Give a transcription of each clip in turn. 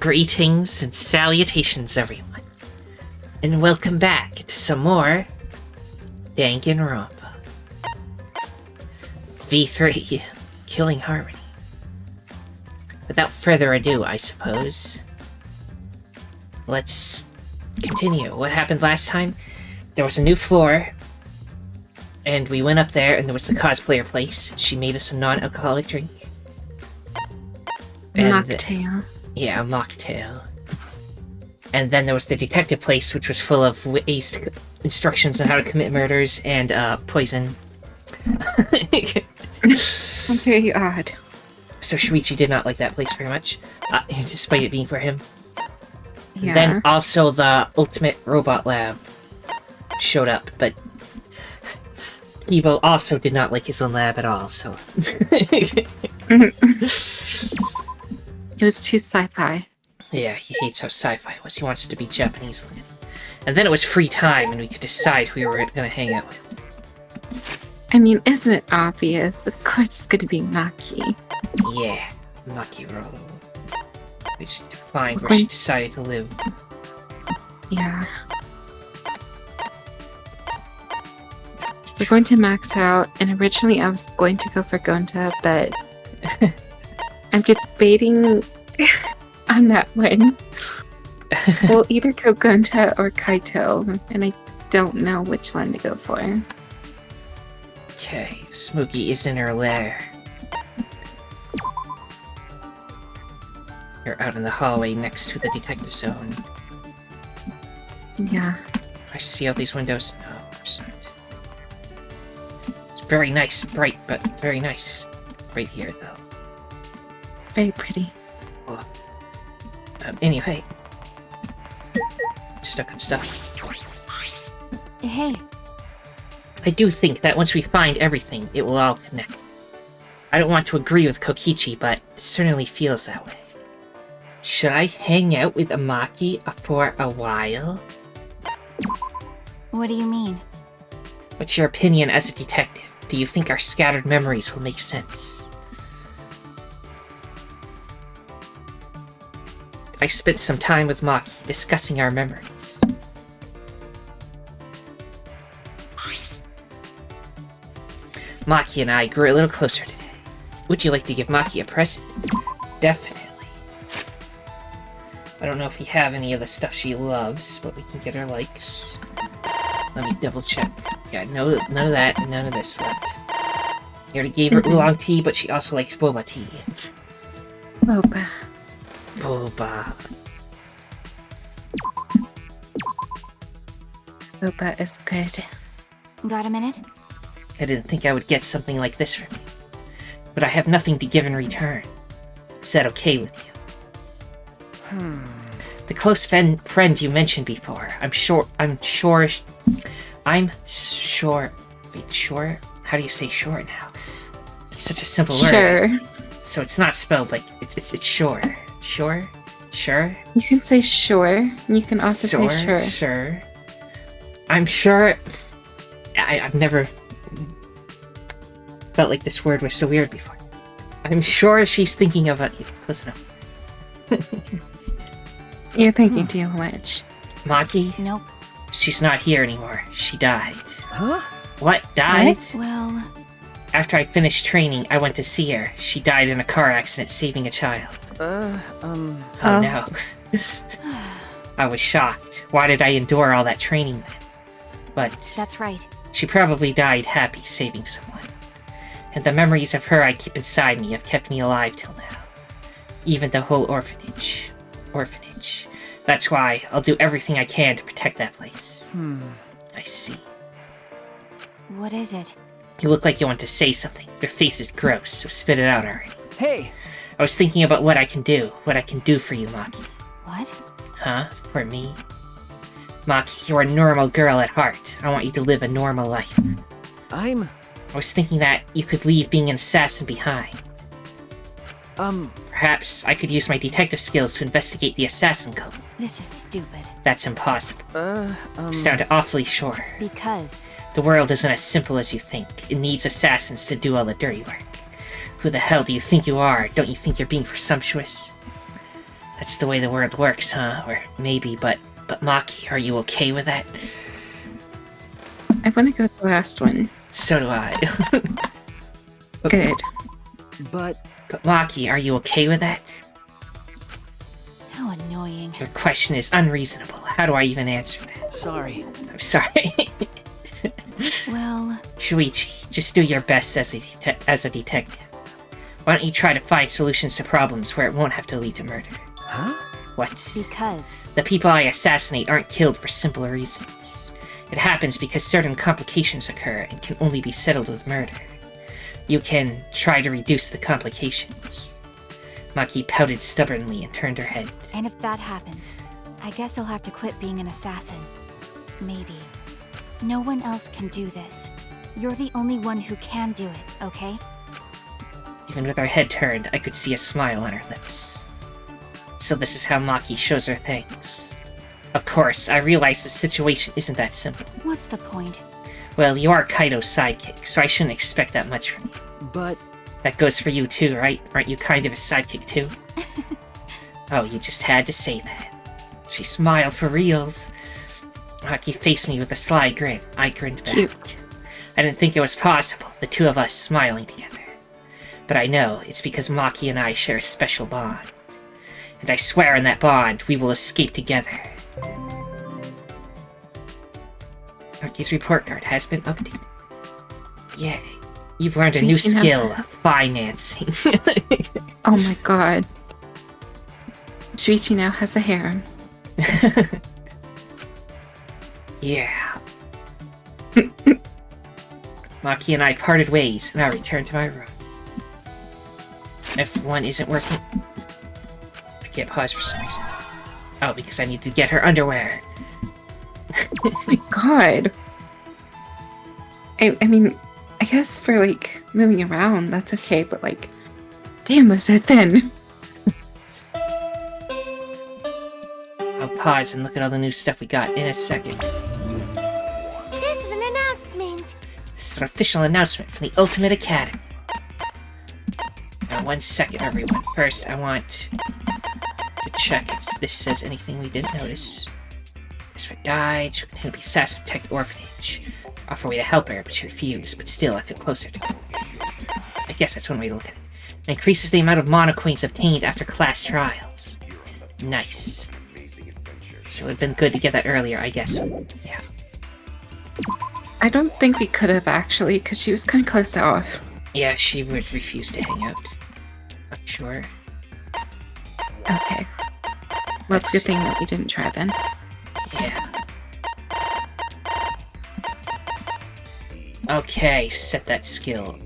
Greetings and salutations, everyone. And welcome back to some more Danganronpa. V3, Killing Harmony. Without further ado, I suppose, let's continue. What happened last time? There was a new floor, and we went up there, and there was the cosplayer place. She made us a non-alcoholic drink. Mocktail. Yeah, a mocktail. And then there was the detective place, which was full of instructions on how to commit murders and poison. Very odd. So Shuichi did not like that place very much, despite it being for him. Yeah. Then also the Ultimate Robot Lab showed up, but Ibo also did not like his own lab at all, so... It was too sci-fi. Yeah, he hates how sci-fi was. He wants it to be Japanese looking. And then it was free time, and we could decide who we were gonna hang out with. I mean, isn't it obvious? Of course it's gonna be Maki. Yeah, Maki Roll. We just defined where she decided to live. Yeah. We're going to max out, and originally I was going to go for Gonta, but I'm debating on that one. We'll either go Gonta or Kaito, and I don't know which one to go for. Okay, Spookie is in her lair. You're out in the hallway next to the detective zone. Yeah. I see all these windows. No, there's not. It's very nice, bright, but very nice. Right here, though. Very pretty. Oh. Anyway. Stuck on stuff. Hey. I do think that once we find everything, it will all connect. I don't want to agree with Kokichi, but it certainly feels that way. Should I hang out with Amaki for a while? What do you mean? What's your opinion as a detective? Do you think our scattered memories will make sense? I spent some time with Maki discussing our memories. Maki and I grew a little closer today. Would you like to give Maki a present? Definitely. I don't know if we have any of the stuff she loves, but we can get her likes. Let me double check. Yeah, no, none of that and none of this left. You already gave her oolong tea, but she also likes boba tea. Boba. Boba. Boba is good. Got a minute? I didn't think I would get something like this from you. But I have nothing to give in return. Is that okay with you? The close friend you mentioned before. I'm sure. Wait, sure? How do you say sure now? It's such a simple word. Sure. So it's not spelled like, it's sure. Sure? Sure? You can say sure. You can also say sure. Sure. I'm sure... I've never felt like this word was so weird before. I'm sure she's thinking about you. Close enough. You're thinking too much. Maki? Nope. She's not here anymore. She died. Huh? What? Died? What? Well... After I finished training, I went to see her. She died in a car accident saving a child. Oh no. I was shocked. Why did I endure all that training then? But... That's right. She probably died happy saving someone. And the memories of her I keep inside me have kept me alive till now. Even the whole orphanage. That's why I'll do everything I can to protect that place. I see. What is it? You look like you want to say something. Your face is gross, so spit it out already. Hey! I was thinking about what I can do for you, Maki. What? Huh? For me? Maki, you're a normal girl at heart. I want you to live a normal life. I was thinking that you could leave being an assassin behind. Perhaps I could use my detective skills to investigate the assassin cult. This is stupid. That's impossible. You sound awfully sure. Because... The world isn't as simple as you think. It needs assassins to do all the dirty work. Who the hell do you think you are? Don't you think you're being presumptuous? That's the way the world works, huh? Or maybe, but Maki, are you okay with that? I want to go with the last one. So do I. Good. But Maki, are you okay with that? How annoying. Your question is unreasonable. How do I even answer that? sorry. I'm sorry. Well, Shuichi, just do your best as a detective. Why don't you try to find solutions to problems where it won't have to lead to murder? Huh? What? because The people I assassinate aren't killed for simple reasons. It happens because certain complications occur and can only be settled with murder. You can try to reduce the complications. Maki pouted stubbornly and turned her head. and if that happens, I guess I'll have to quit being an assassin. Maybe. No one else can do this. You're the only one who can do it, okay? Even with her head turned, I could see a smile on her lips. So this is how Maki shows her things. Of course, I realize the situation isn't that simple. What's the point? Well, you are Kaito's sidekick, so I shouldn't expect that much from you. But That goes for you too, right? Aren't you kind of a sidekick too? Oh, you just had to say that. She smiled for reals. Maki faced me with a sly grin. I grinned back. Cute. I didn't think it was possible, the two of us smiling together. But I know it's because Maki and I share a special bond. And I swear in that bond, we will escape together. Maki's report card has been updated. Yay. You've learned a new Shuichi knows skill, that. financing. Oh my god. Shuichi now has a harem. Yeah. Maki and I parted ways, and I returned to my room. F1 isn't working. I can't pause for some reason. Oh, because I need to get her underwear. Oh my god. I mean, I guess for like moving around, that's okay, but like, damn, those are thin. I'll pause and look at all the new stuff we got in a second. This is an announcement! This is an official announcement from the Ultimate Academy. Now, 1 second, everyone. First, I want to check if this says anything we didn't notice. As for Dai, she can be assassin protect the orphanage. Offer way to help her, but she refused. But still, I feel closer to her. I guess that's one way to look at it. It increases the amount of mono coins obtained after class trials. Nice. So it would have been good to get that earlier, I guess. Yeah. I don't think we could have actually, because she was kind of closed off. Yeah, she would refuse to hang out. I'm sure. Okay. Well, it's a good thing that we didn't try then. Yeah. Okay, set that skill.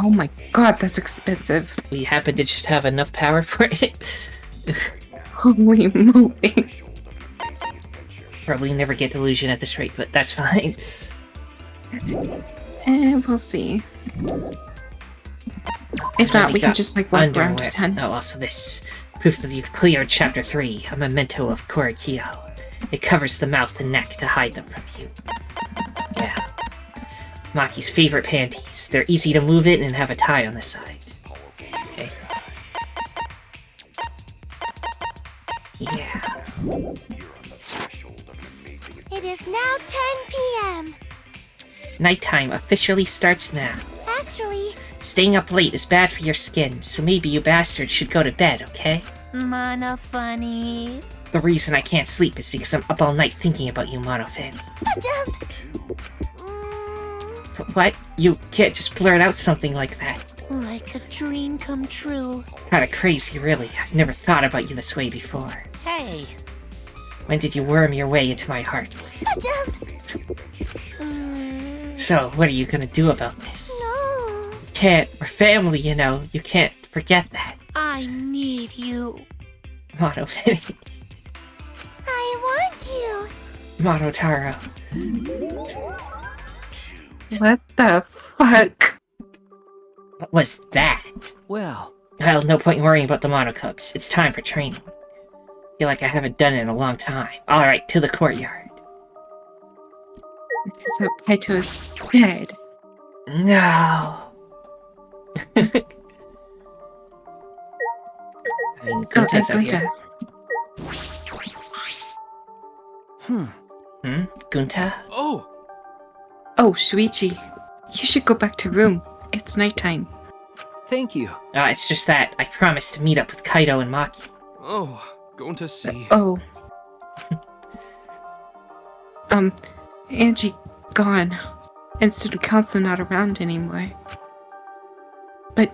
Oh my god, that's expensive. We happen to just have enough power for it. Holy moly. Probably never get delusion at this rate, but that's fine. And we'll see. If Then not, we can got just like walk around underwear. to 10. Oh, also this. Proof that you've cleared Chapter 3, a memento of Korikyo. It covers the mouth and neck to hide them from you. Yeah. Maki's favorite panties. They're easy to move in and have a tie on the side. Okay. Yeah. It is now 10 p.m. Nighttime officially starts now. Actually, Staying up late is bad for your skin, so maybe you bastards should go to bed, okay? Mana funny. The reason I can't sleep is because I'm up all night thinking about you, Monofan. What? You can't just blurt out something like that. Like a dream come true. Kinda crazy, really. I've never thought about you this way before. Hey. When did you worm your way into my heart? So, what are you gonna do about this? No. You can't. We're family, you know. You can't forget that. I need you. Monofan. I want you. Monotaro. What the fuck? What was that? well, Well, no point in worrying about the Monocubs. It's time for training. Feel like I haven't done it in a long time. Alright, to the courtyard. So Kaito is dead. No. I mean, Gonta's out here. Gonta? Oh! Oh, Shuichi. You should go back to room. It's nighttime. Thank you. It's just that I promised to meet up with Kaito and Maki. Oh, going to see. Oh. Angie gone. And student council not around anymore. But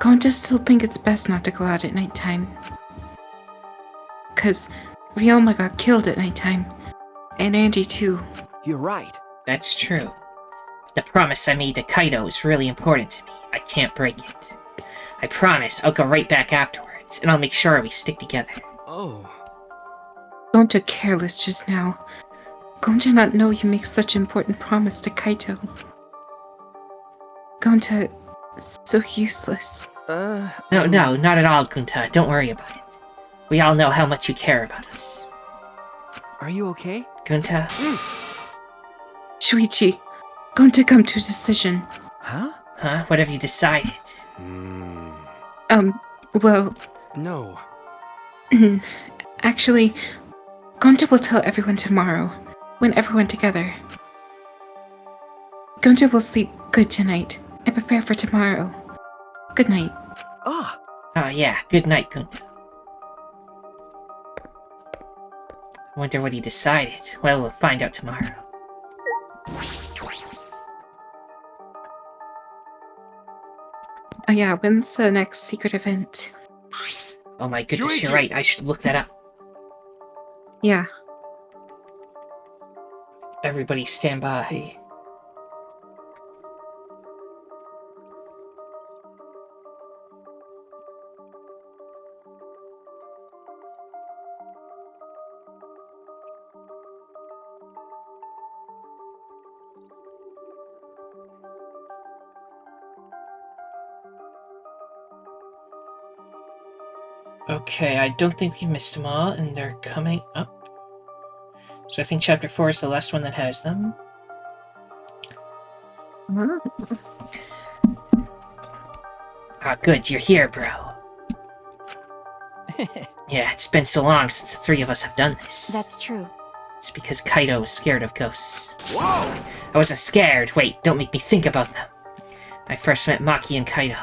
Gonta still think it's best not to go out at nighttime. 'Cause Ryoma got killed at nighttime. And Angie too. You're right. That's true. The promise I made to Kaito is really important to me. I can't break it. I promise I'll go right back afterwards, and I'll make sure we stick together. Oh. Gonta careless just now. Gonta not know you make such important promise to Kaito. Gonta so useless. No, not at all, Gonta. Don't worry about it. We all know how much you care about us. Are you okay? Gonta? Shuichi, Gonta come to a decision. Huh? Huh? What have you decided? Well, No. actually, Gonta will tell everyone tomorrow, when everyone together. Gonta will sleep good tonight, and prepare for tomorrow. Good night. Ah! Oh yeah, good night, Gonta. I wonder what he decided. Well, we'll find out tomorrow. Oh yeah, when's the next secret event? Oh my goodness, you're Shuichi! right. I should look that up. Yeah. Everybody stand by. Okay, I don't think we've missed them all, and they're coming up. So I think Chapter 4 is the last one that has them. Ah, good, you're here, bro. Yeah, it's been so long since the three of us have done this. That's true. It's because Kaito was scared of ghosts. Whoa! I wasn't scared. Wait, don't make me think about them. When I first met Maki and Kaito,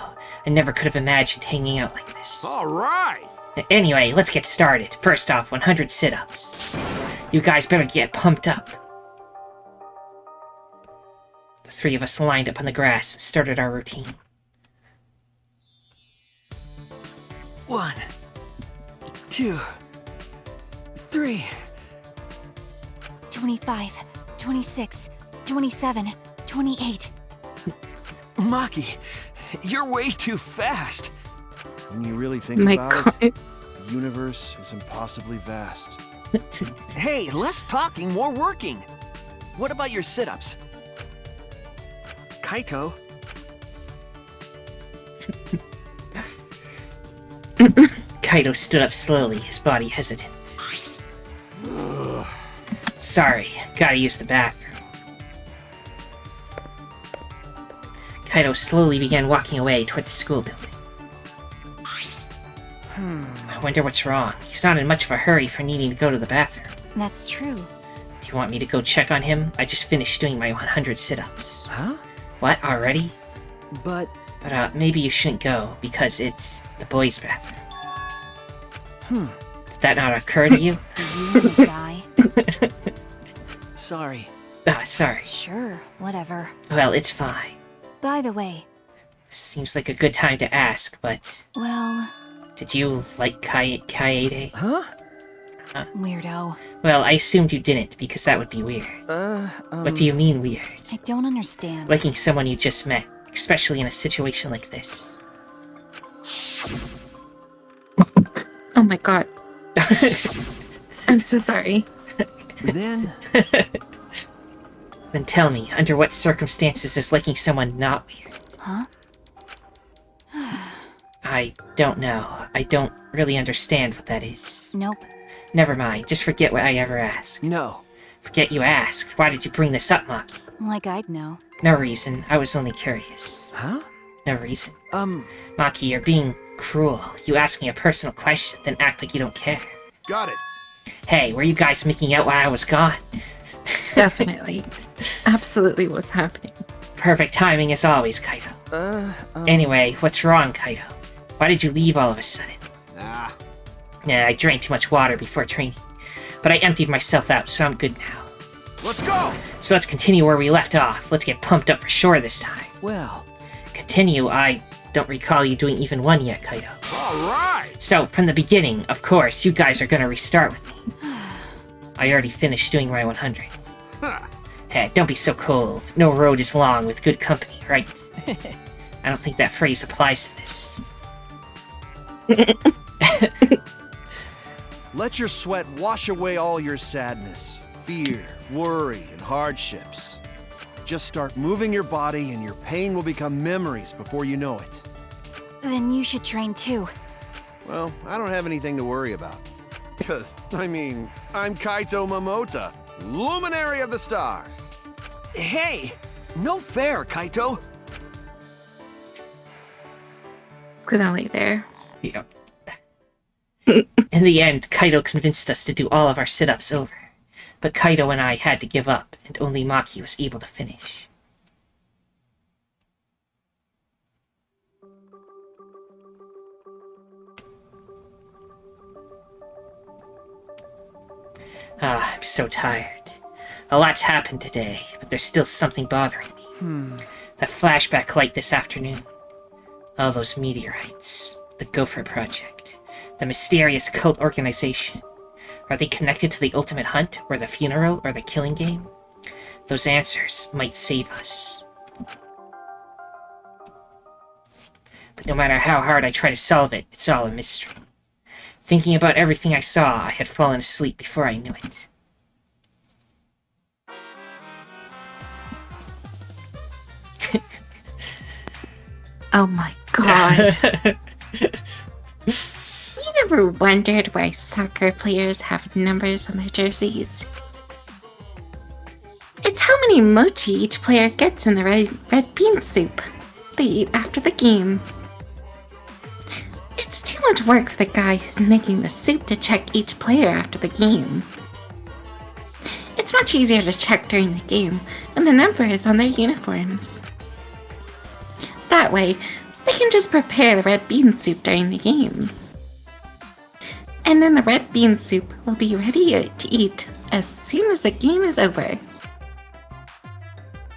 I never could have imagined hanging out like this. Alright! Anyway, let's get started. First off, 100 sit-ups. You guys better get pumped up. The three of us lined up on the grass and started our routine. 1, 2, 3. 25, 26, 27, 28. Maki, you're way too fast. When you really think My about god. it, the universe is impossibly vast. Hey, less talking, more working. What about your sit-ups? Kaito? Kaito stood up slowly, his body hesitant. Sorry, gotta use the bathroom. Kaito slowly began walking away toward the school building. I wonder what's wrong. He's not in much of a hurry for needing to go to the bathroom. That's true. Do you want me to go check on him? I just finished doing my 100 sit-ups. Huh? What, already? But... But, maybe you shouldn't go, because it's the boys' bathroom. Did that not occur to you? You need to die. Sorry. Ah, sorry. Sure, whatever. Well, it's fine. By the way, Seems like a good time to ask, but... well, Did you like Kaede? Huh? weirdo. Well, I assumed you didn't, because that would be weird. What do you mean weird? I don't understand. Liking someone you just met, especially in a situation like this. Oh my god. I'm so sorry. Then... Then tell me, under what circumstances is liking someone not weird? Huh? I don't know. I don't really understand what that is. Nope. Never mind, just forget what I ever asked. No. Forget you asked. Why did you bring this up, Maki? Like I'd know. No reason, I was only curious. Huh? No reason. Got Maki, you're being cruel. You ask me a personal question, then act like you don't care. it. Hey, were you guys making out while I was gone? Definitely. Absolutely what's happening. Perfect timing as always, Kaito. Anyway, what's wrong, Kaito? Why did you leave all of a sudden? Nah. Nah, I drank too much water before training. But I emptied myself out, so I'm good now. Let's go! So let's continue where we left off. Let's get pumped up for sure this time. Well, Continue, I don't recall you doing even one yet, Kaito. Alright! So, from the beginning, of course, you guys are gonna restart with me. I already finished doing my 100. Hey, don't be so cold. No road is long with good company, right? I don't think that phrase applies to this. Let your sweat wash away all your sadness, fear, worry, and hardships. Just start moving your body and your pain will become memories before you know it. Then you should train too. Well, I don't have anything to worry about. Because, I'm Kaito Momota, luminary of the stars. hey! No fair, Kaito! Gonna lay there. Yep. In the end, Kaito convinced us to do all of our sit-ups over. But Kaito and I had to give up, and only Maki was able to finish. I'm so tired. A lot's happened today, but there's still something bothering me. That flashback light this afternoon. All those meteorites. The Gopher Project. The mysterious cult organization. Are they connected to the ultimate hunt, or the funeral, or the killing game? Those answers might save us. But no matter how hard I try to solve it, it's all a mystery. Thinking about everything I saw, I had fallen asleep before I knew it. Oh my god. You never wondered why soccer players have numbers on their jerseys? It's how many mochi each player gets in the red bean soup they eat after the game. It's too much work for the guy who's making the soup to check each player after the game. It's much easier to check during the game when the number is on their uniforms. That way, they can just prepare the red bean soup during the game. And then the red bean soup will be ready to eat as soon as the game is over. And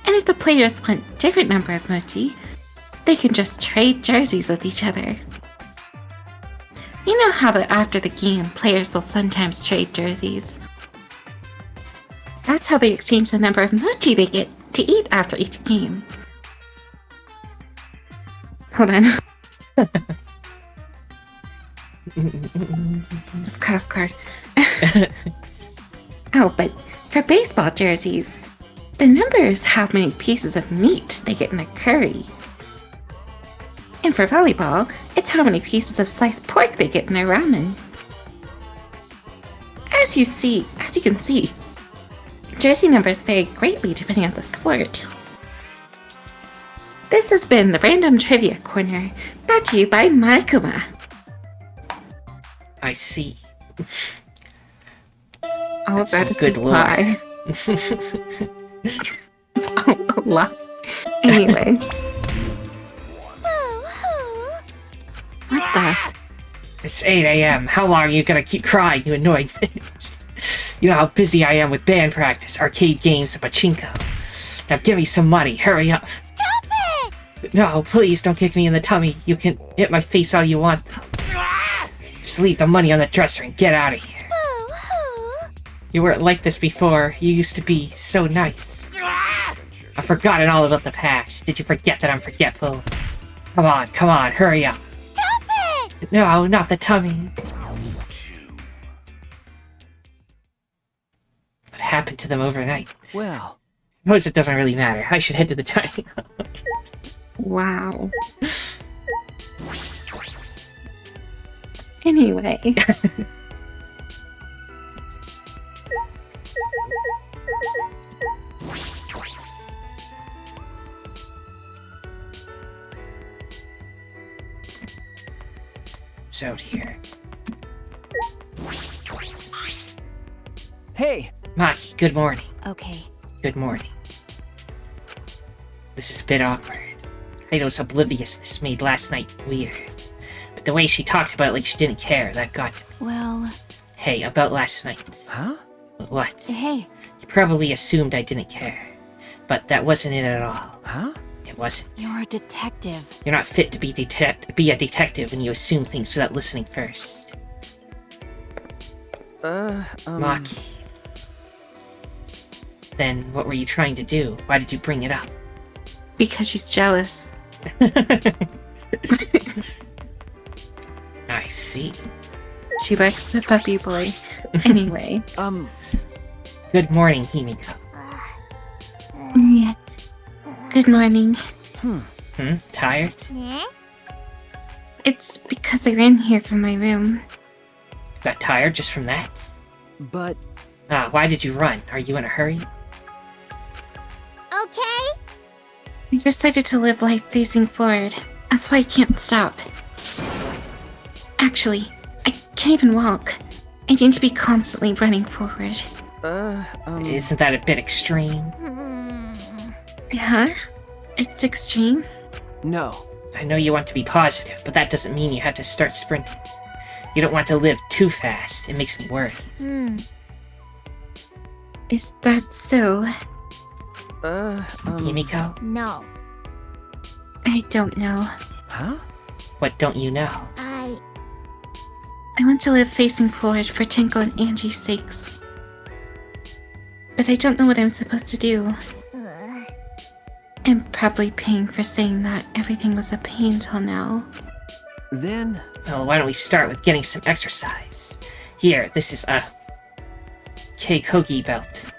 if the players want different number of mochi, they can just trade jerseys with each other. You know how that after the game, players will sometimes trade jerseys. That's how they exchange the number of mochi they get to eat after each game. Hold on. Just cut off card. Oh, but for baseball jerseys, the number is how many pieces of meat they get in a curry. And for volleyball, it's how many pieces of sliced pork they get in their ramen. As you can see, jersey numbers vary greatly depending on the sport. This has been the Random Trivia Corner, brought to you by Marikuma. I see. All That's of that is some good a lore. lie. It's all a lie. Anyway. What the? It's 8 a.m. How long are you gonna keep crying, you annoying bitch? You know how busy I am with band practice, arcade games, and pachinko. Now give me some money, hurry up. Stop it! No, please don't kick me in the tummy. You can hit my face all you want, though. Just leave the money on the dresser and get out of here. You weren't like this before. You used to be so nice. I've forgotten all about the past. Did you forget that I'm forgetful? Come on, hurry up. Stop it! No, not the tummy. What happened to them overnight? Well, Suppose it doesn't really matter. I should head to the dining hall. Wow. Anyway. who's out here. Hey, Maki, good morning. Okay. Good morning. This is a bit awkward. Kaito's obliviousness made last night weird. But the way she talked about it like she didn't care, that got to me. Well... Hey, about last night. huh? What? Hey. You probably assumed I didn't care. But that wasn't it at all. Huh? It wasn't. You're a detective. You're not fit to be a detective when you assume things without listening first. Maki. Then what were you trying to do? Why did you bring it up? Because she's jealous. I see. She likes the puppy boy. Anyway. Good morning, Himiko. Yeah. Good morning. Tired? It's because I ran here from my room. Got tired just from that? But... Why did you run? Are you in a hurry? Okay. I decided to live life facing forward. That's why I can't stop. Actually, I can't even walk. I need to be constantly running forward. Isn't that a bit extreme? Huh? It's extreme? no. I know you want to be positive, but that doesn't mean you have to start sprinting. You don't want to live too fast. It makes me worried. Is that so? Himiko? No. I don't know. Huh? What don't you know? I want to live facing forward for Tenko and Angie's sakes. But I don't know what I'm supposed to do. I'm probably paying for saying that everything was a pain till now. Then... Well, why don't we start with getting some exercise? Here, this is a Keikogi belt.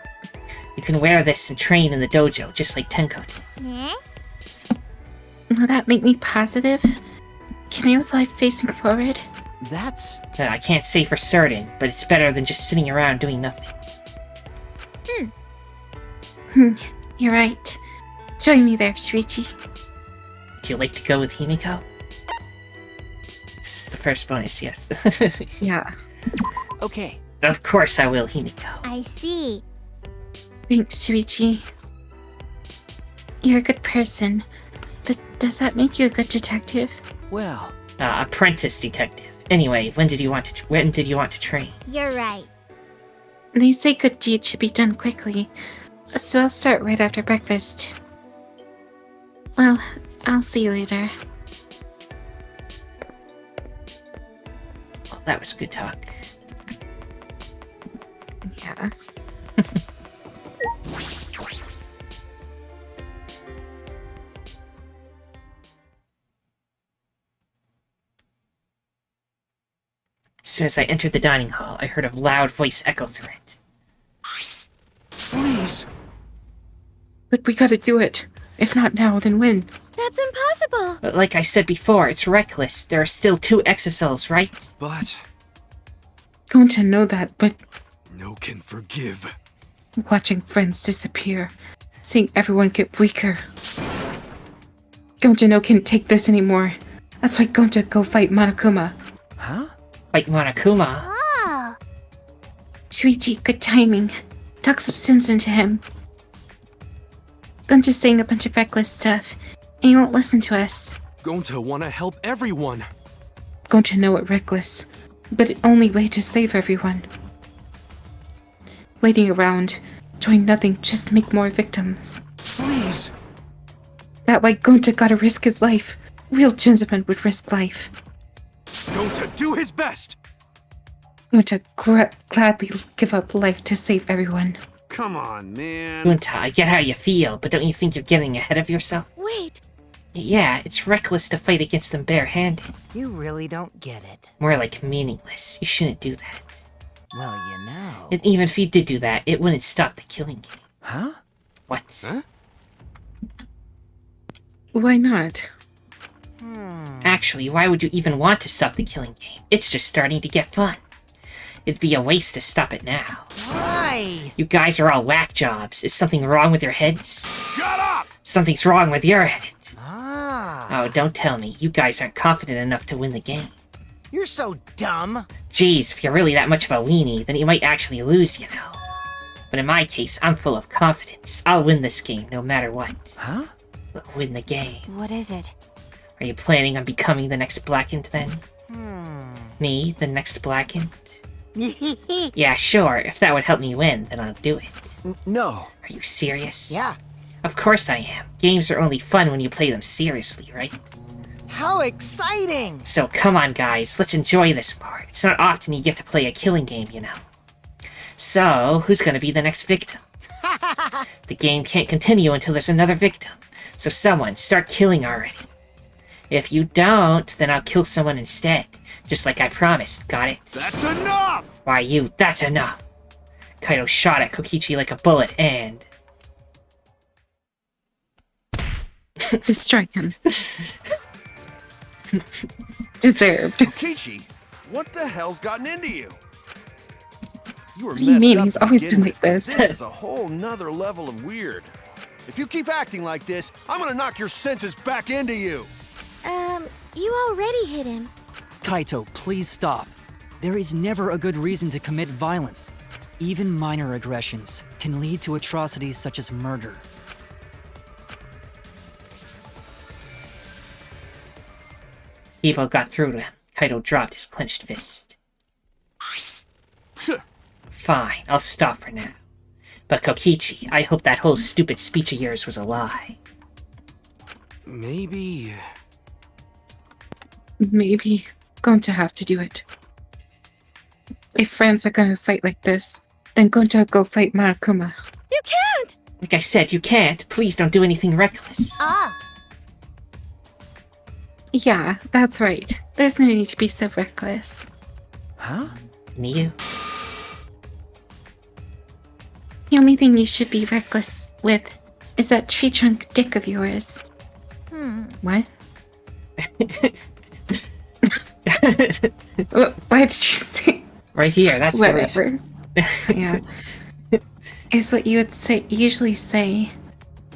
You can wear this and train in the dojo, just like Tenko did. Will that make me positive? Can I live life facing forward? that's... I can't say for certain, but it's better than just sitting around doing nothing. You're right. Join me there, Shuichi. Would you like to go with Himiko? This is the first bonus, yes. Yeah. okay. Of course I will, Himiko. I see. Thanks, Shuichi. You're a good person, but does that make you a good detective? Well... Apprentice detective. Anyway, when did you want to train? You're right. They say good deeds should be done quickly, so I'll start right after breakfast. Well, I'll see you later. Well, that was good talk. Yeah. As soon as I entered the dining hall, I heard a loud voice echo through it. Please. But we gotta do it. If not now, then when? That's impossible. But like I said before, it's reckless. There are still 2 exocells, right? But Going to know that, but no can forgive. watching friends disappear, seeing everyone get weaker. Gonta no can't take this anymore. That's why Gonta go fight Monokuma. Huh? Like Monokuma. Oh. Shuichi, good timing. Talk some sense into him. Gonta's saying a bunch of reckless stuff, and he won't listen to us. Going to want to help everyone. Gonta know it reckless, but the only way to save everyone. Waiting around, doing nothing, just make more victims. Please. That way Gonta gotta risk his life. Real gentleman would risk life. Going to do his best. Gonta gladly give up life to save everyone. Come on, man. Gunta, I get how you feel, but don't you think you're getting ahead of yourself? Wait. Yeah, it's reckless to fight against them barehanded. You really don't get it. More like meaningless. You shouldn't do that. Well, you know. And even if you did do that, it wouldn't stop the killing game. Huh? What? Huh? Why not? Actually, why would you even want to stop the killing game? It's just starting to get fun. It'd be a waste to stop it now. Why? You guys are all whack jobs. Is something wrong with your heads? Shut up! Something's wrong with your head. Ah. Oh, don't tell me. You guys aren't confident enough to win the game. You're so dumb. Jeez, if you're really that much of a weenie, then you might actually lose, you know. But in my case, I'm full of confidence. I'll win this game no matter what. Huh? We'll win the game. What is it? Are you planning on becoming the next Blackened then? Me, the next Blackened? Yeah, sure. If that would help me win, then I'll do it. No. Are you serious? Yeah. Of course I am. Games are only fun when you play them seriously, right? How exciting! So come on, guys. Let's enjoy this part. It's not often you get to play a killing game, you know. So, who's gonna be the next victim? The game can't continue until there's another victim. So someone, start killing already. If you don't, then I'll kill someone instead. Just like I promised, got it? That's enough! Why you, that's enough! Kaito shot at Kokichi like a bullet and... Destroy him. Deserved. Kokichi, what the hell's gotten into you? You were What do you mean? messed up He's to always begin been like with, this. but This is a whole nother level of weird. If you keep acting like this, I'm gonna knock your senses back into you. You already hit him. Kaito, please stop. There is never a good reason to commit violence. Even minor aggressions can lead to atrocities such as murder. Ibo got through to him. Kaito dropped his clenched fist. Fine, I'll stop for now. But Kokichi, I hope that whole stupid speech of yours was a lie. Maybe... Maybe going to have to do it. If friends are gonna fight like this, then going to go fight Marakuma. You can't! Like I said, you can't. Please don't do anything reckless. Ah, Yeah, that's right. There's no need to be so reckless. Huh? Miyu? The only thing you should be reckless with is that tree trunk dick of yours. What? Why did you say? Right here, that's the Whatever. reason. Yeah. Is what you would usually say.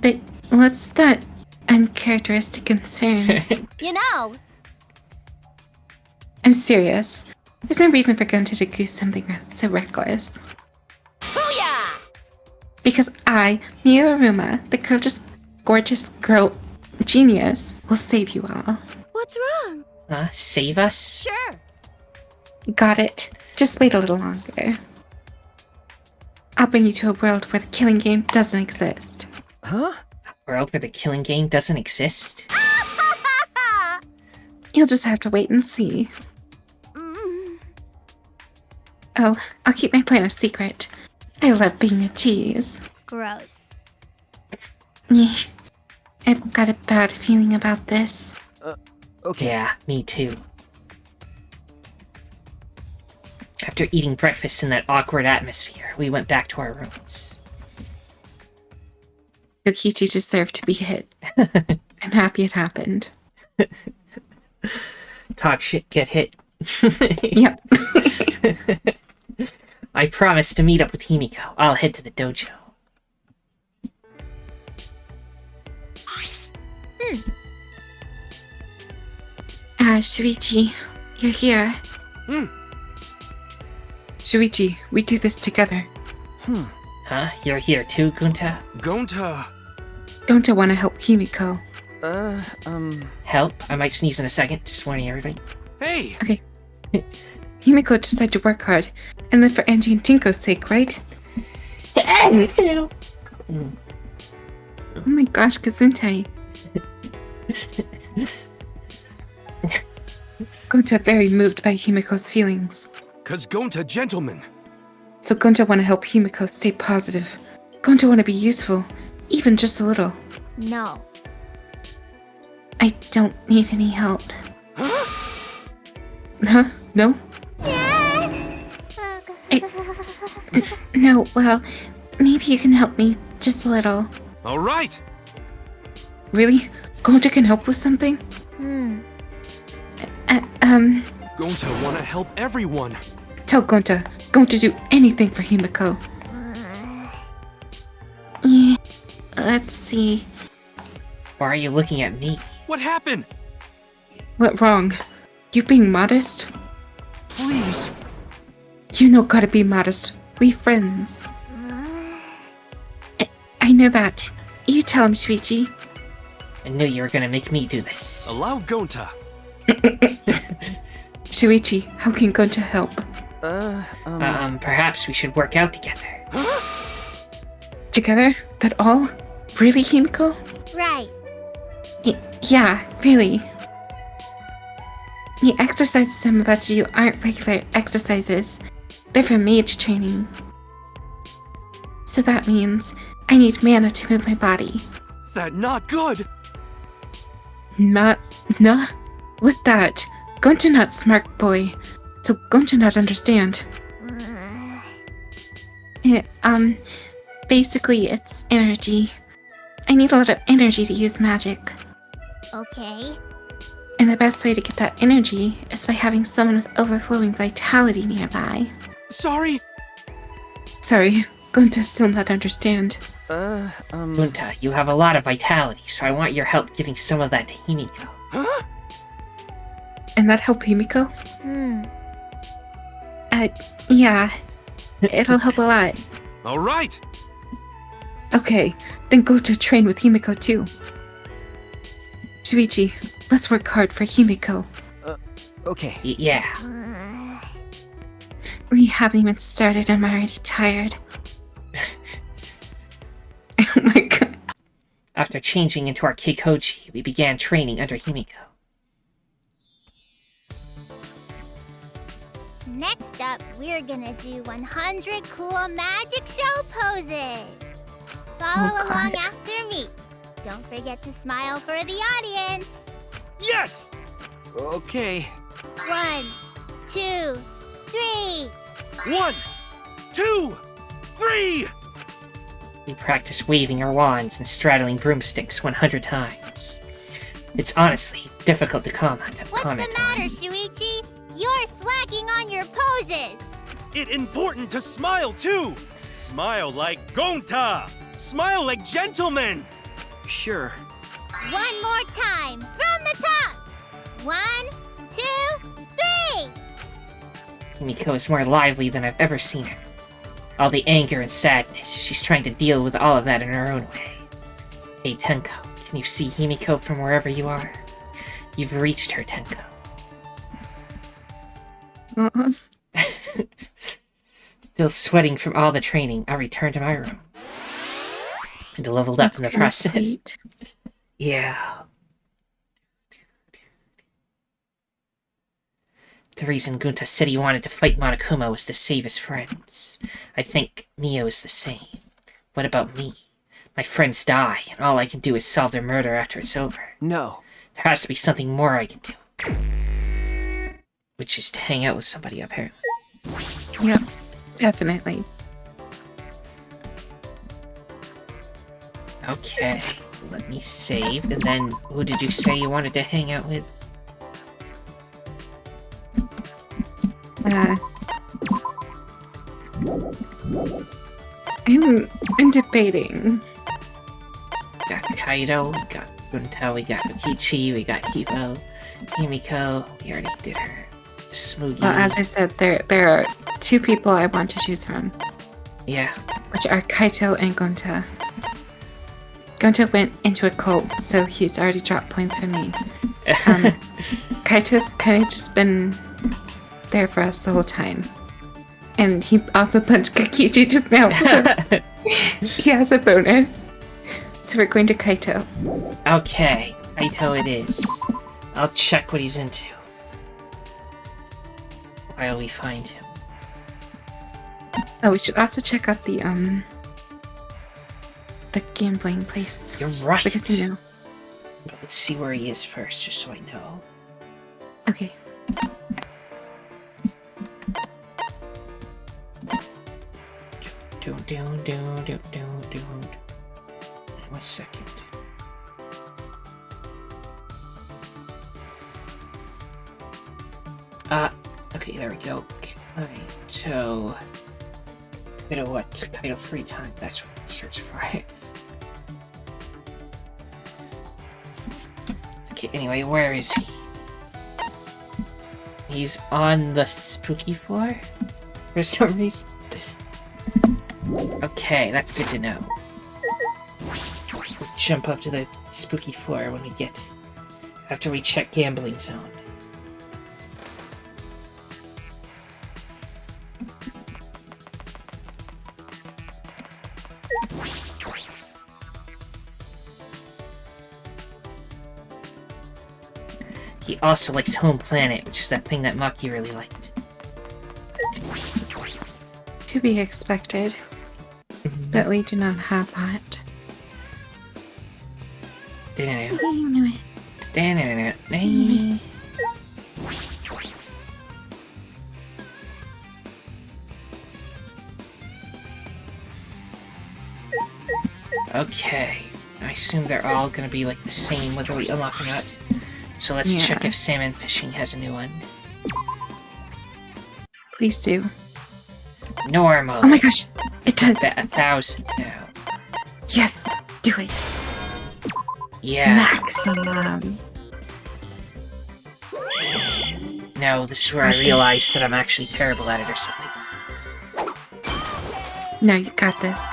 But what's that uncharacteristic concern? you know. I'm serious. There's no reason for Gonta to do something so reckless. Booyah! Because I, Miyuruma, the gorgeous girl genius, will save you all. What's wrong? Save us? Sure. Got it. Just wait a little longer. I'll bring you to a world where the killing game doesn't exist. Huh? A world where the killing game doesn't exist? You'll just have to wait and see. Oh, I'll keep my plan a secret. I love being a tease. Gross. Nyeh. I've got a bad feeling about this. Okay. Yeah, me too. After eating breakfast in that awkward atmosphere, we went back to our rooms. Kokichi deserved to be hit. I'm happy it happened. Talk shit, get hit. Yep. I promised to meet up with Himiko. I'll head to the dojo. Shuichi, you're here. Shuichi, we do this together. Huh? You're here too, Gonta? Gonta... Don't I want to help Himiko? Help? I might sneeze in a second. Just warning everybody. Hey! Okay. Himiko decided to work hard, and then for Angie and Tinko's sake, right? Oh my gosh, Gesundheit. Gonta very moved by Himiko's feelings. 'Cause Gonta gentleman. So Gonta want to help Himiko stay positive. Gonta want to be useful, even just a little. No. I don't need any help. Huh? Huh? No? No, well, maybe you can help me just a little. All right. Really? Gonta can help with something? Gonta wanna help everyone. Tell Gonta do anything for Himiko. Yeah, let's see. Why are you looking at me? What happened? What wrong? You being modest? You know, gotta be modest. We friends. I know that. You tell him, Shuichi. I knew you were gonna make me do this. Allow Gonta. Shuichi, how can Gonta help? Perhaps we should work out together. Together? That all? Really, Himiko? Right. Yeah, really. The exercises I'm about to do aren't regular exercises. They're for mage training. So that means I need mana to move my body. That not good. Nah. With that, Gonta not smart boy. So Gonta not understand. Basically it's energy. I need a lot of energy to use magic. Okay. And the best way to get that energy is by having someone with overflowing vitality nearby. Sorry. Sorry, Gonta still not understand. Gonta, you have a lot of vitality, so I want your help giving some of that to Himiko. Huh? And that help Himiko? Yeah. It'll help a lot. All right. Okay, then go to train with Himiko too. Shuichi, let's work hard for Himiko. Okay. Yeah. We haven't even started, I'm already tired. Oh my god. After changing into our Keikoji, we began training under Himiko. Next up, we're gonna do 100 cool magic show poses. Follow along after me. Don't forget to smile for the audience. Yes. Okay. 1, 2, 3. 1, 2, 3. We practice waving our wands and straddling broomsticks 100 times. It's honestly difficult to comment What's on. the matter, Shuichi? You're slacking on your poses. It's important to smile too. Smile like Gonta. Smile like gentlemen. Sure. One more time, from the top. 1, 2, 3. Himiko is more lively than I've ever seen her. All the anger and sadness, she's trying to deal with all of that in her own way. Hey Tenko, can you see Himiko from wherever you are? You've reached her, Tenko. Still sweating from all the training, I returned to my room. And leveled up in the process. Sweet. Yeah. The reason Gonta said he wanted to fight Monokuma was to save his friends. I think Mio is the same. What about me? My friends die, and all I can do is solve their murder after it's over. No. There has to be something more I can do. Which is to hang out with somebody, apparently. Yep, definitely. Okay, let me save, and then who did you say you wanted to hang out with? I'm debating. We got Kaito, we got Gonta, we got Kokichi, we got Himiko, we already did her. Spookie. Well, as I said, there are two people I want to choose from. Yeah. Which are Kaito and Gonta. Gonta went into a cult, so he's already dropped points for me. Kaito's kind of just been there for us the whole time. And he also punched Kokichi just now, so he has a bonus. So we're going to Kaito. Okay, Kaito it is. I'll check what he's into. While we find him. Oh, we should also check out the gambling place. You're right. Because you know. Let's see where he is first, just so I know. Okay. One second. Okay, there we go. Alright, so... Kaito what? Kaito free time, that's what it starts for. Okay, anyway, where is he? He's on the spooky floor? for some reason. Okay, that's good to know. We'll jump up to the spooky floor when we get... after we check gambling zone. He also likes Home Planet, which is that thing that Maki really liked. To be expected. But we do not have that. Okay. I assume they're all gonna be like the same whether we unlock or not. So let's Yeah. check if Salmon Fishing has a new one. Please do. Normal. Oh my gosh! It does! Bet 1,000 now. Yes! Do it! Yeah. Maximum! No, this is where I realized that I'm actually terrible at it or something. No, you got this.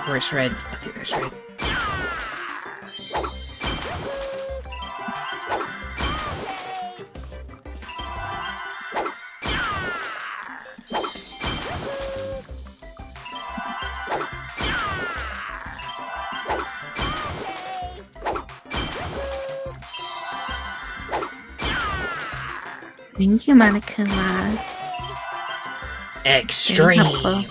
Where's red? Okay, there's red. Thank you, Monokuma. Extreme. Very helpful.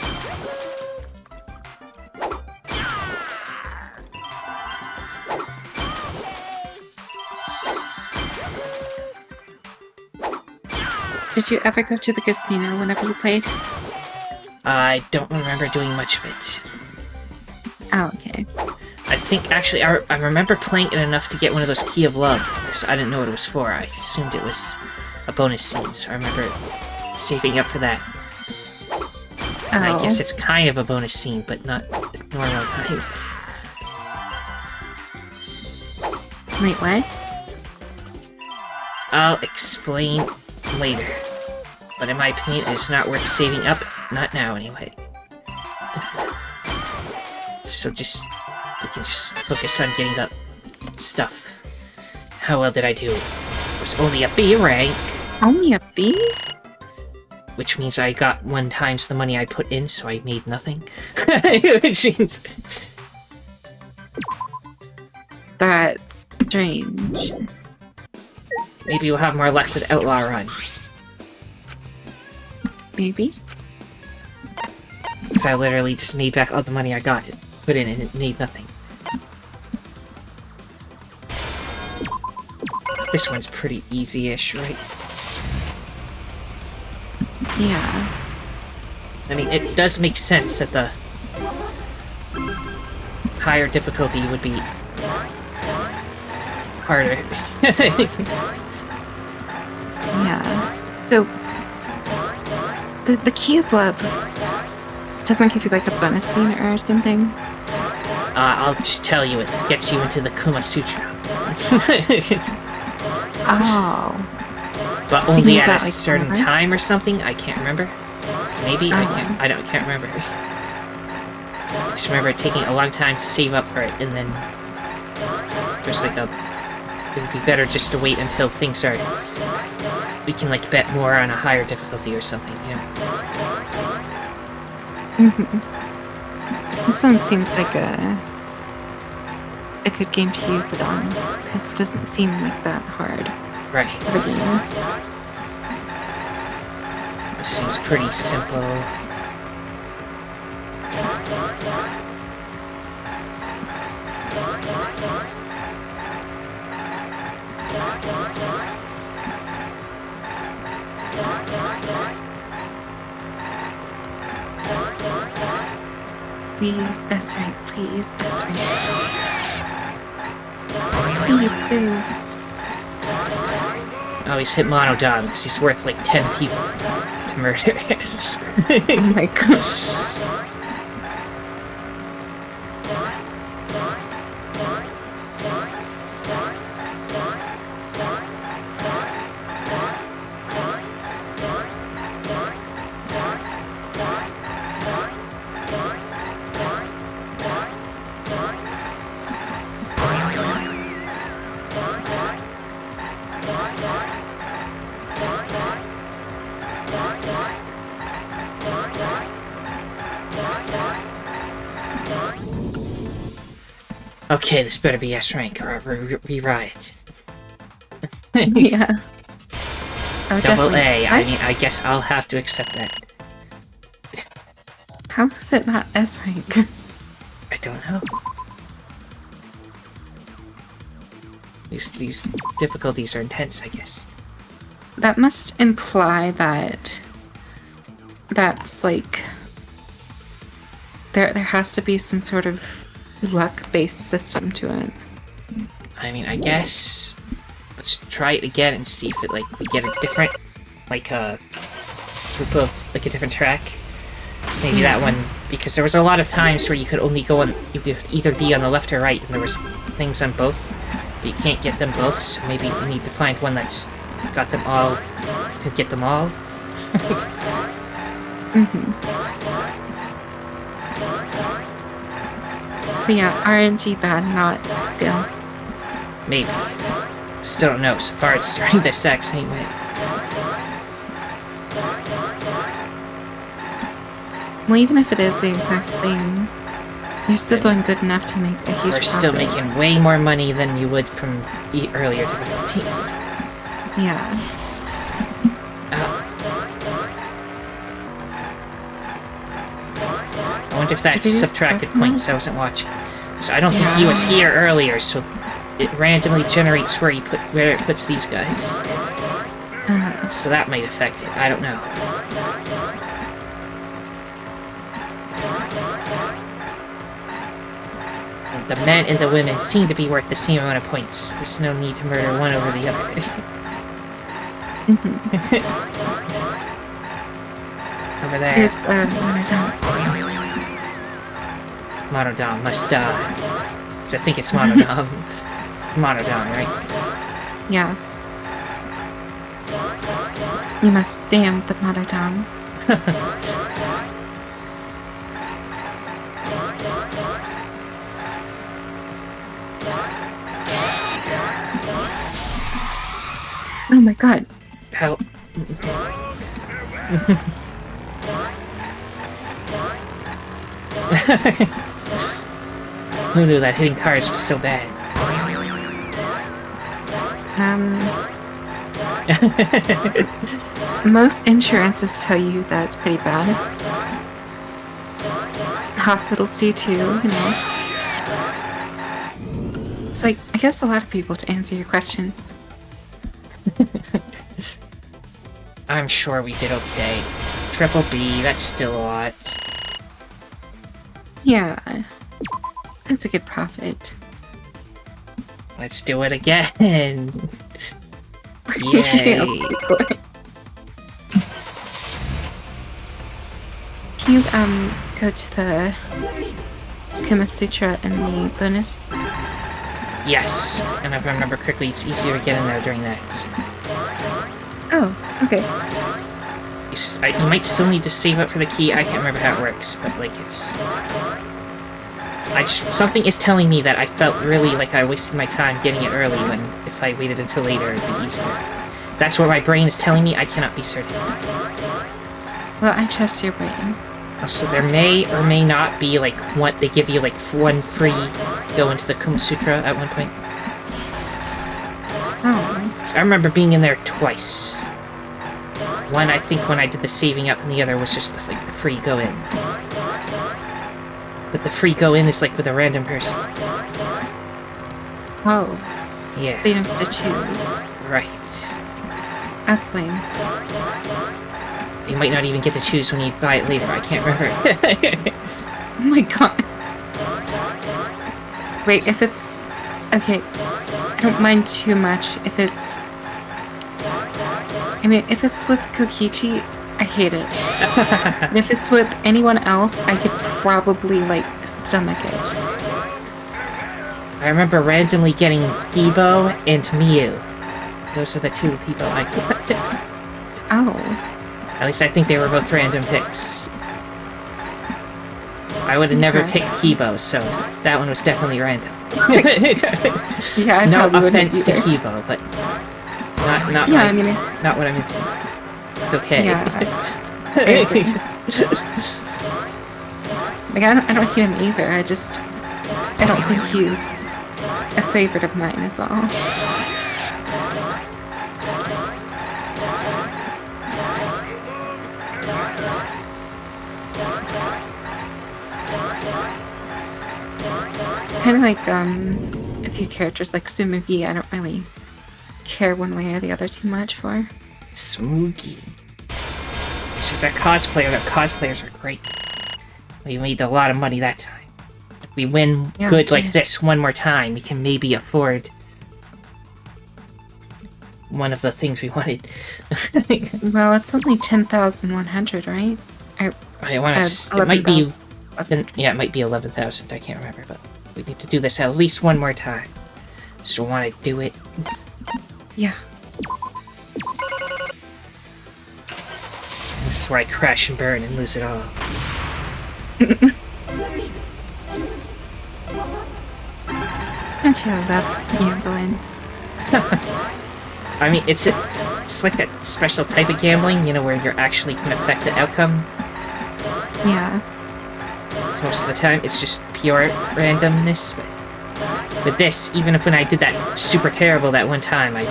Did you ever go to the casino whenever you played? I don't remember doing much of it. Oh, okay. I think, actually, I remember playing it enough to get one of those Key of Love, because I didn't know what it was for. I assumed it was a bonus scene, so I remember saving up for that. And I guess it's kind of a bonus scene, but not normal kind. Wait, what? I'll explain later. But in my opinion, it's not worth saving up. Not now, anyway. So we can just focus on getting that stuff. How well did I do? It was only a B rank. Only a B? Which means I got 1 times the money I put in, so I made nothing. Which means... That's strange. Maybe we'll have more luck with Outlaw Run. Maybe? Because I literally just made back all the money I got, put in, and it made nothing. This one's pretty easy-ish, right? Yeah. I mean, it does make sense that the higher difficulty would be harder. Yeah. So, the Key of Love doesn't give you like a bonus scene or something? I'll just tell you, it gets you into the Kuma Sutra. Oh. But So you only use at that, a like, certain forever? time or something? I can't remember. Maybe? I can't remember. I just remember it taking a long time to save up for it, and then there's like it would be better just to wait until things are... We can like bet more on a higher difficulty or something, you know? This one seems like a good game to use it on, because it doesn't seem like that hard Right. of a game. This seems pretty simple. Please, that's right, please, that's right. Speed boost. Oh, he's hit Monodon because he's worth like 10 people to murder. Oh my gosh. Okay, this better be S rank or I'll re-riot. Yeah. Oh, Double definitely. A. I mean, I guess I'll have to accept that. How is it not S rank? I don't know. These difficulties are intense, I guess. That must imply that that's like there has to be some sort of luck-based system to it. I mean, I guess let's try it again and see if it like we get a different like group of like a different track. So maybe that one, because there was a lot of times where you could only go on, you could either be on the left or right, and there was things on both, but you can't get them both. So maybe we need to find one that's got them all, could get them all. So yeah, RNG bad, not good. Maybe. Still don't know. So far, it's starting the exact same way. Well, even if it is the exact same, you're still doing good enough to make a huge We're still profit. making way more money than you would from earlier difficulties. Yeah. I wonder if that Did you subtracted start points. I wasn't watching. So I don't think he was here earlier, so it randomly generates where it puts these guys. So that might affect it. I don't know. And the men and the women seem to be worth the same amount of points. There's no need to murder one over the other. Over there. Here's Monodon. Monodon must die. So I think it's Monodon. It's Monodon, right? Yeah. You must damn the Monodon. Oh my god. How? Who knew that hitting cars was so bad? Most insurances tell you that it's pretty bad. Hospitals do too, you know. So I guess a lot of people, to answer your question. I'm sure we did okay. Triple B, that's still a lot. Yeah. That's a good profit. Let's do it again. Yay. Can you go to the Kama Sutra and the bonus? Yes, and if I remember correctly, it's easier to get in there during that. Oh, okay. You might still need to save up for the key. I can't remember how it works, but like it's. Something is telling me that I felt really like I wasted my time getting it early when if I waited until later it'd be easier. That's what my brain is telling me. I cannot be certain. Well, I trust your brain. So there may or may not be like what they give you like one free go into the Kama Sutra at one point. Oh. So I remember being in there twice. One I think when I did the saving up, and the other was just the free go in. But the free go in is like with a random person. Oh. Yeah. So you don't get to choose. Right. That's lame. You might not even get to choose when you buy it later. I can't remember. Oh my god. Wait, if it's... Okay. I don't mind too much if it's... I mean, if it's with Kokichi, I hate it. And if it's with anyone else, I could probably, like, stomach it. I remember randomly getting Ibo and Miyu. Those are the two people I got. Oh. At least I think they were both random picks. I would have never picked Kibo, so that one was definitely random. Yeah, I no probably offense to wouldn't either. Kibo, but not Yeah, my, I mean, not what I'm into. It's okay. Yeah, I agree. Like, I don't hate him either. I don't think he's a favorite of mine is all. Kind of like a few characters like Tsumugi, I don't really care one way or the other too much for. Spookie. She's a cosplayer. The cosplayers are great. We made a lot of money that time. If we win good like this one more time, we can maybe afford one of the things we wanted. Well, it's only 10,100, right? I want to. It might be. Yeah, it might be 11,000. I can't remember, but we need to do this at least one more time. Just want to do it. Yeah. This is where I crash and burn and lose it all. Don't you love gambling? I mean, it's like that special type of gambling, you know, where you're actually can affect the outcome. Yeah. So most of the time, it's just pure randomness. But with this, even if when I did that super terrible that one time, I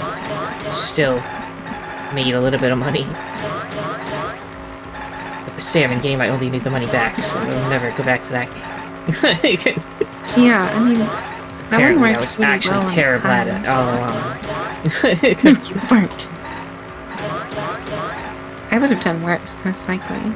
still made a little bit of money. With the salmon game, I only need the money back, so I'll never go back to that game. Yeah, I mean, apparently I was actually terrible at it all along. No, you weren't. I would have done worse, most likely.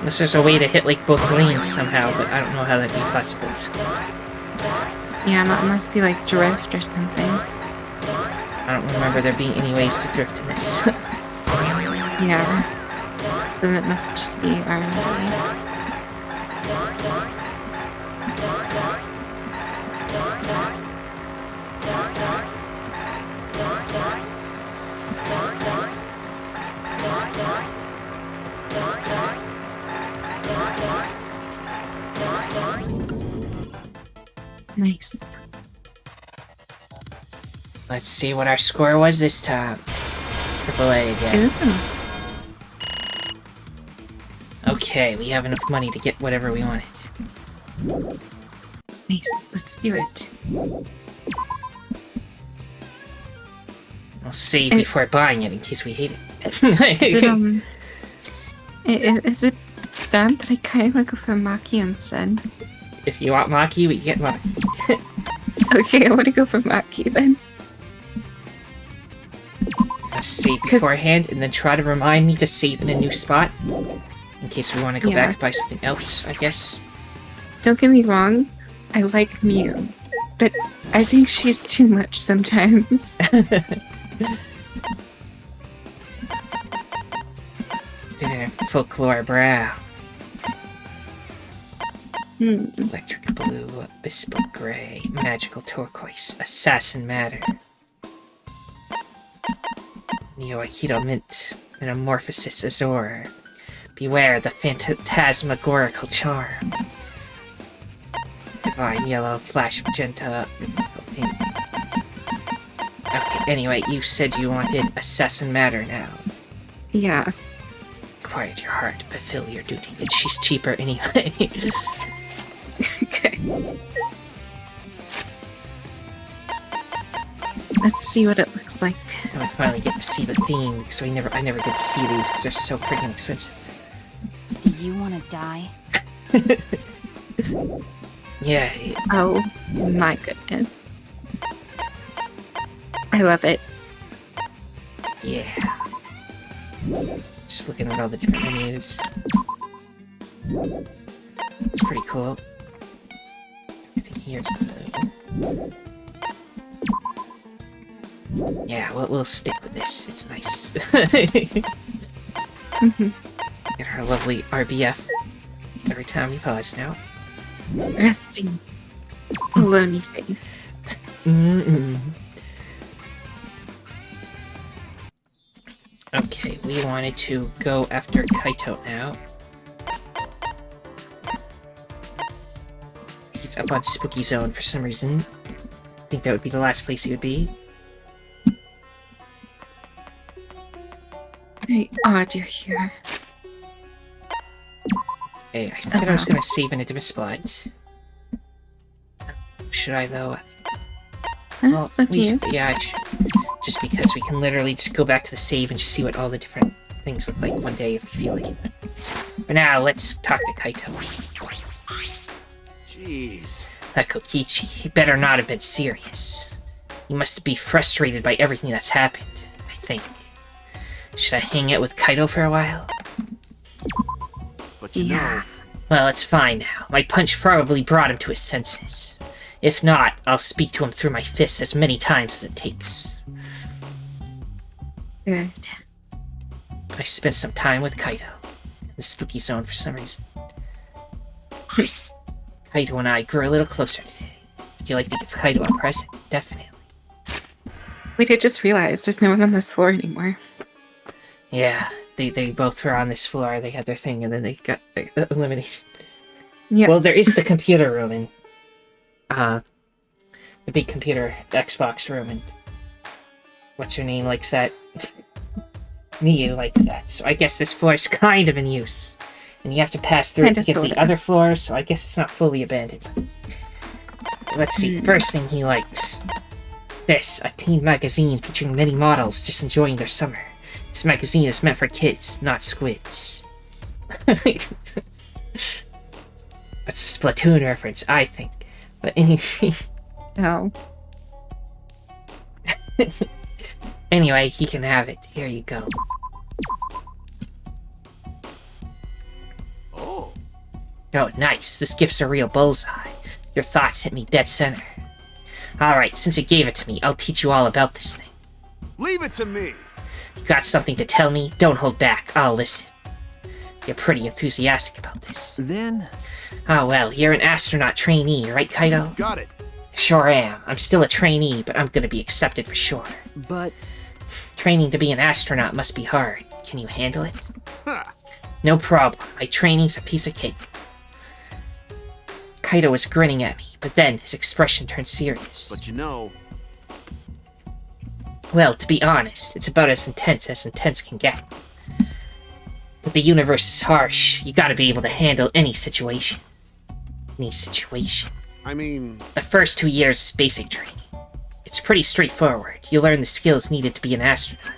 Unless there's a way to hit like both lanes somehow, but I don't know how that'd be possible. Yeah, not unless you like drift or something. I don't remember there being any ways to drift in this. Yeah. So then it must just be RNG. Nice. Let's see what our score was this time. AAA again. Ooh. Okay, we have enough money to get whatever we wanted. Nice, let's do it. I'll save before buying it in case we hate it. Is it bad that I kind of want to go for Maki instead? If you want Maki, we get Maki. Okay, I want to go for Maki then. I'll save beforehand and then try to remind me to save in a new spot. In case we want to go back and buy something else, I guess. Don't get me wrong, I like Mew, but I think she's too much sometimes. Folklore brow. Electric blue, bespoke gray, magical turquoise, assassin madder. Neo Aikido mint, metamorphosis azure. Beware the phantasmagorical charm. Divine yellow, flash magenta, pink. Okay, anyway, you said you wanted assassin madder now. Yeah. Quiet your heart, fulfill your duty. She's cheaper anyway. Okay. Let's see what it looks like. I finally get to see the theme because I never get to see these because they're so freaking expensive. Do you want to die? Yeah. Oh my goodness. I love it. Yeah. Just looking at all the different menus. It's pretty cool. Here's yeah, we'll stick with this. It's nice. Get our lovely RBF every time we pause now. Resting. Baloney face. Okay, we wanted to go after Kaito now. He's up on Spooky Zone for some reason. I think that would be the last place he would be. Very odd you're here. Okay, I said I was gonna save in a different spot. Should I, though? Well, It's up to you. yeah, I should. Just because we can literally just go back to the save and just see what all the different things look like one day if we feel like it. For now, let's talk to Kaito. Jeez. That Kokichi, he better not have been serious. He must be frustrated by everything that's happened, I think. Should I hang out with Kaito for a while? But you know... Well, it's fine now. My punch probably brought him to his senses. If not, I'll speak to him through my fists as many times as it takes. Good. I spent some time with Kaito in the Spooky Zone for some reason. Kaito and I grew a little closer today. Would you like to give Kaito a present? Definitely. We did just realize there's no one on this floor anymore. Yeah, they both were on this floor. They had their thing, and then they got eliminated. Yeah. Well, there is the computer room, and the big computer Xbox room, and what's her name likes that. Niu likes that, so I guess this floor is kind of in use. And you have to pass through it to get the other floors, so I guess it's not fully abandoned. Let's see, first thing he likes. This, a teen magazine featuring many models just enjoying their summer. This magazine is meant for kids, not squids. That's a Splatoon reference, I think. But anyway... Oh. Anyway, he can have it. Here you go. Oh, nice. This gift's a real bullseye. Your thoughts hit me dead center. Alright, since you gave it to me, I'll teach you all about this thing. Leave it to me! You got something to tell me? Don't hold back. I'll listen. You're pretty enthusiastic about this. Then... Oh well, you're an astronaut trainee, right, Kaito? Got it. Sure am. I'm still a trainee, but I'm gonna be accepted for sure. But Training to be an astronaut must be hard. Can you handle it? Huh. No problem. My training's a piece of cake. Kaito was grinning at me, but then his expression turned serious. But you know... Well, to be honest, it's about as intense can get. But the universe is harsh. You gotta be able to handle any situation. Any situation. I mean... The first 2 years is basic training. It's pretty straightforward. You learn the skills needed to be an astronaut.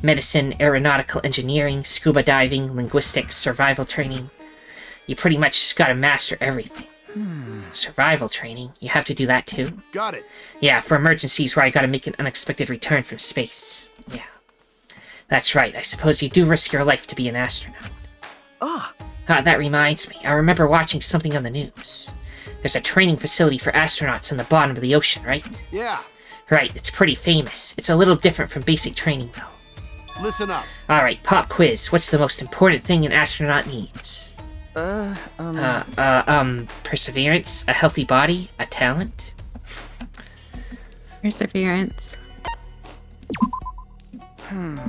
Medicine, aeronautical engineering, scuba diving, linguistics, survival training. You pretty much just gotta master everything. Survival training? You have to do that too? Got it. Yeah, for emergencies where I gotta make an unexpected return from space. Yeah. That's right, I suppose you do risk your life to be an astronaut. Ah! That reminds me. I remember watching something on the news. There's a training facility for astronauts in the bottom of the ocean, right? Yeah. Right, it's pretty famous. It's a little different from basic training, though. Listen up. Alright, pop quiz. What's the most important thing an astronaut needs? Perseverance, a healthy body, a talent? Perseverance.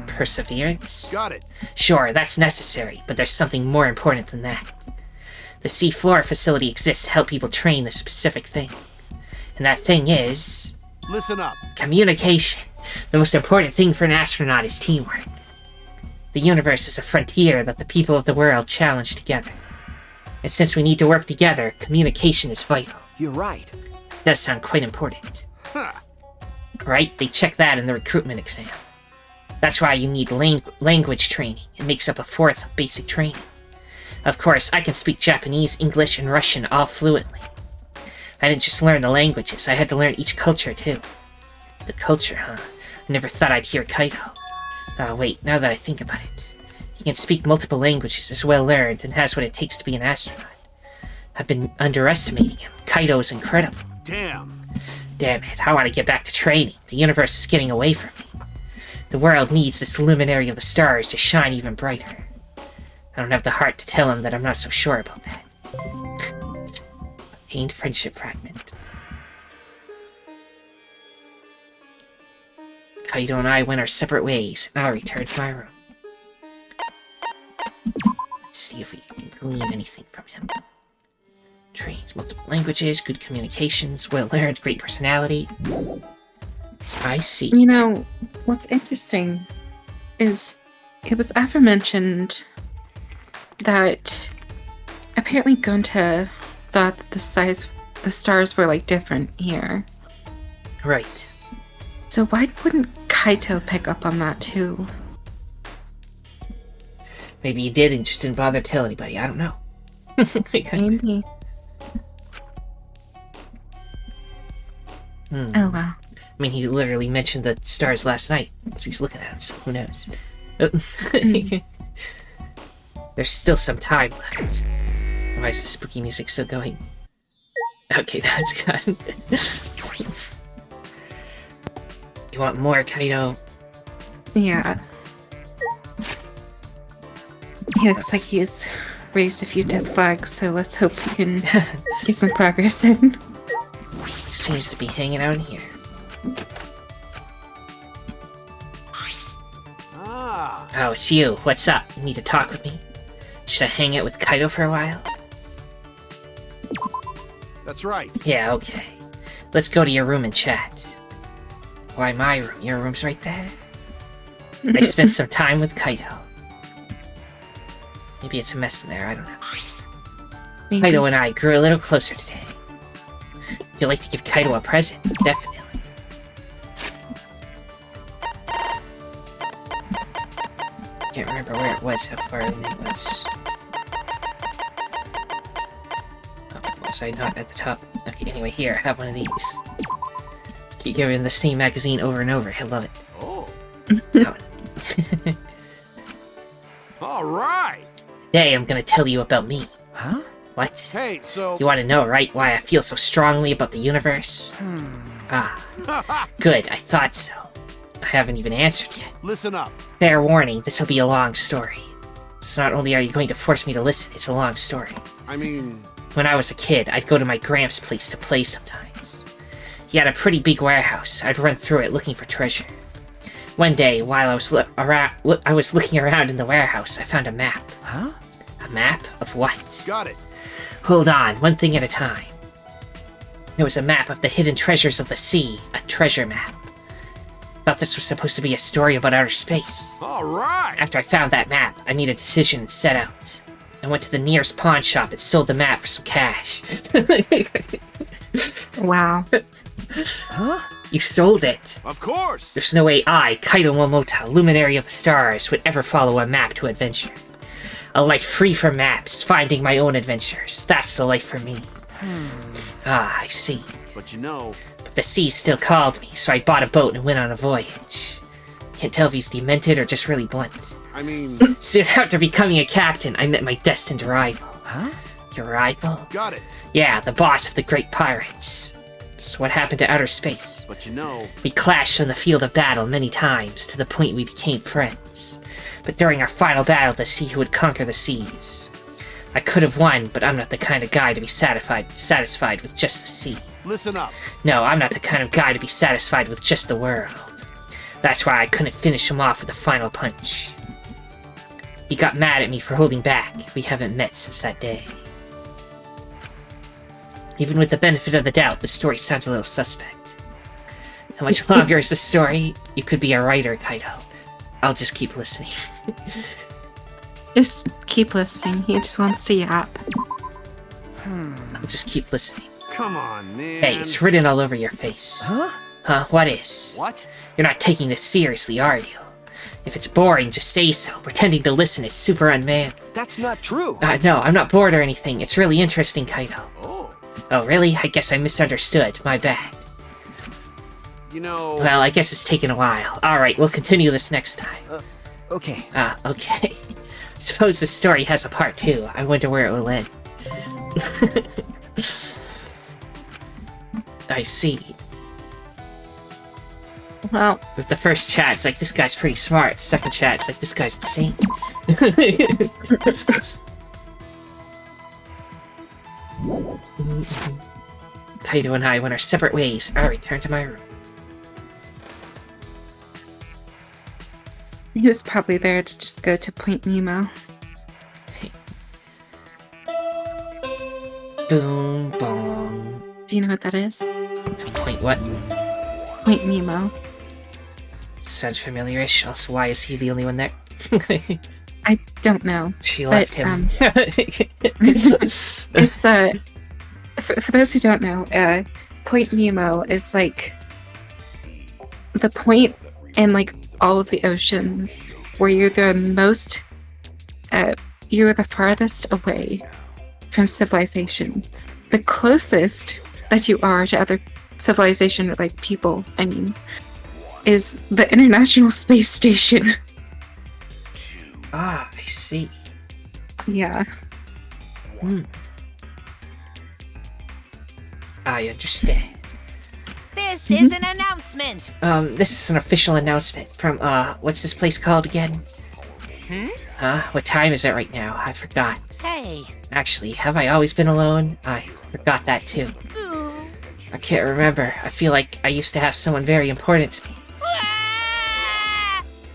Perseverance? Got it. Sure, that's necessary, but there's something more important than that. The seafloor facility exists to help people train the specific thing. And that thing is... Listen up. communication. The most important thing for an astronaut is teamwork. The universe is a frontier that the people of the world challenge together. And since we need to work together, communication is vital. You're right. It does sound quite important. Huh. Right? They check that in the recruitment exam. That's why you need language training. It makes up a fourth of basic training. Of course, I can speak Japanese, English, and Russian all fluently. I didn't just learn the languages, I had to learn each culture too. The culture, huh? I never thought I'd hear Kaito. Oh wait, now that I think about it. He can speak multiple languages, is well learned, and has what it takes to be an astronaut. I've been underestimating him. Kaito is incredible. Damn. Damn it, I want to get back to training. The universe is getting away from me. The world needs this luminary of the stars to shine even brighter. I don't have the heart to tell him that I'm not so sure about that. Pained friendship fragment. Kaito and I went our separate ways, and I'll return to my room. Let's see if we can glean anything from him. Trains multiple languages, good communications, well-learned, great personality. I see. You know, what's interesting is it was aforementioned that apparently Gonta thought that the stars were like different here. Right. So why wouldn't Kaito pick up on that too? Maybe he did and just didn't bother to tell anybody. I don't know. Maybe. Oh wow. I mean, he literally mentioned the stars last night. So he's looking at them, so who knows? There's still some time left. Why is the spooky music still going? Okay, that's good. You want more, Kaito? Yeah. He looks like he's raised a few death flags, so let's hope we can get some progress in. Seems to be hanging out in here. Ah. Oh, it's you. What's up? You need to talk with me? Should I hang out with Kaito for a while? That's right. Yeah, okay. Let's go to your room and chat. Why my room? Your room's right there. I spent some time with Kaito. Maybe it's a mess in there, I don't know. Maybe. Kaito and I grew a little closer today. Would you like to give Kaito a present? Definitely. Can't remember where it was, how far in it was. Oh, was I not at the top? Okay, anyway, here, have one of these. Just keep giving the same magazine over and over. I love it. Oh. That one. All right. Today I'm gonna tell you about me. Huh? What? Hey, so... You want to know, right, why I feel so strongly about the universe? Ah, good, I thought so. I haven't even answered yet. Listen up. Fair warning, this will be a long story. So not only are you going to force me to listen, it's a long story. I mean... When I was a kid, I'd go to my Gramps' place to play sometimes. He had a pretty big warehouse. I'd run through it looking for treasure. One day, while I was looking around in the warehouse, I found a map. Huh? A map of what? Got it. Hold on, one thing at a time. It was a map of the hidden treasures of the sea, a treasure map. Thought this was supposed to be a story about outer space. All right. After I found that map, I made a decision and set out. I went to the nearest pawn shop and sold the map for some cash. Wow. Huh? You sold it! Of course. There's no way I, Kaito Momota, Luminary of the Stars, would ever follow a map to adventure. A life free from maps, finding my own adventures. That's the life for me. Ah, I see. But you know... But the sea still called me, so I bought a boat and went on a voyage. Can't tell if he's demented or just really blunt. I mean... Soon after becoming a captain, I met my destined rival. Huh? Your rival? Got it. Yeah, the boss of the great pirates. So what happened to outer space? But you know... We clashed on the field of battle many times, to the point we became friends. But during our final battle to see who would conquer the seas. I could have won, but I'm not the kind of guy to be satisfied with just the sea. Listen up. No, I'm not the kind of guy to be satisfied with just the world. That's why I couldn't finish him off with a final punch. He got mad at me for holding back. We haven't met since that day. Even with the benefit of the doubt, the story sounds a little suspect. How much longer is the story? You could be a writer, Kaito. I'll just keep listening. Just keep listening. He just wants to yap. I'll just keep listening. Come on, man. Hey, it's written all over your face. Huh? Huh? What is? What? You're not taking this seriously, are you? If it's boring, just say so. Pretending to listen is super unmanly. That's not true. No, I'm not bored or anything. It's really interesting, Kaito. Oh. Oh, really? I guess I misunderstood. My bad. You know... Well, I guess it's taken a while. Alright, we'll continue this next time. Okay. Okay. Suppose the story has a part 2. I wonder where it will end. I see. Well, With the first chat, it's like, this guy's pretty smart. Second chat, it's like, this guy's insane. Kaito and I went our separate ways. I returned to my room. he was probably there to just go to Point Nemo. Boom, boom. Do you know what that is? Point what? Point Nemo. Sounds familiar-ish. Also, why is he the only one there? I don't know. She But, left him. It's for those who don't know, Point Nemo is like the point in like all of the oceans where you're the most, you're the farthest away from civilization. The closest that you are to other civilization, or like people, I mean, is the International Space Station. Ah, I see. Yeah. I understand. This is an announcement. This is an official announcement from, what's this place called again? Huh? What time is it right now? I forgot. Hey. Actually, have I always been alone? I forgot that too. Ooh. I can't remember. I feel like I used to have someone very important to me.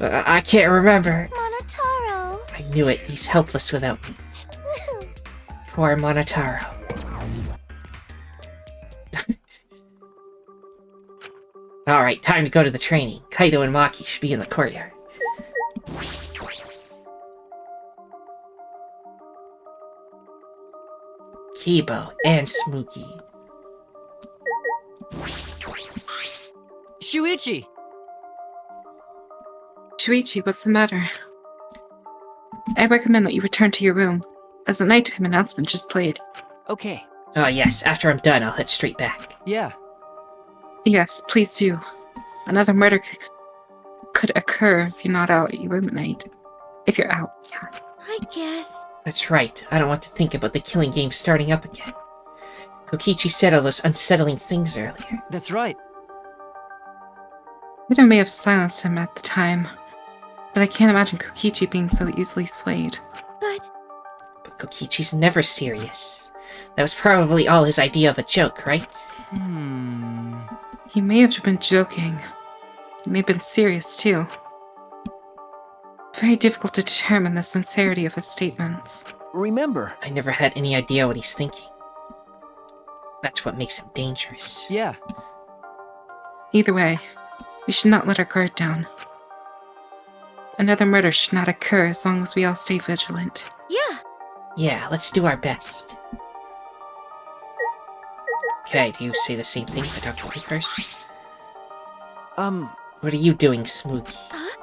I can't remember. Monotaro. I knew it. He's helpless without me. Poor Monotaro. Alright, time to go to the training. Kaito and Maki should be in the courtyard. Kibo and Spookie. Shuichi! Shuichi, what's the matter? I recommend that you return to your room, as the nighttime announcement just played. Okay. Oh yes, after I'm done, I'll head straight back. Yeah. Yes, please do. Another murder could occur if you're not out at your room at night. If you're out, yeah. I guess. That's right, I don't want to think about the killing game starting up again. Kokichi said all those unsettling things earlier. That's right. Rita may have silenced him at the time, but I can't imagine Kokichi being so easily swayed. But But Kokichi's never serious. That was probably all his idea of a joke, right? He may have been joking. He may have been serious, too. Very difficult to determine the sincerity of his statements. Remember, I never had any idea what he's thinking. That's what makes him dangerous. Yeah. Either way, we should not let our guard down. Another murder should not occur as long as we all stay vigilant. yeah. Yeah, let's do our best. Okay, do you say the same thing if I talk to you first? What are you doing, Spookie? Huh?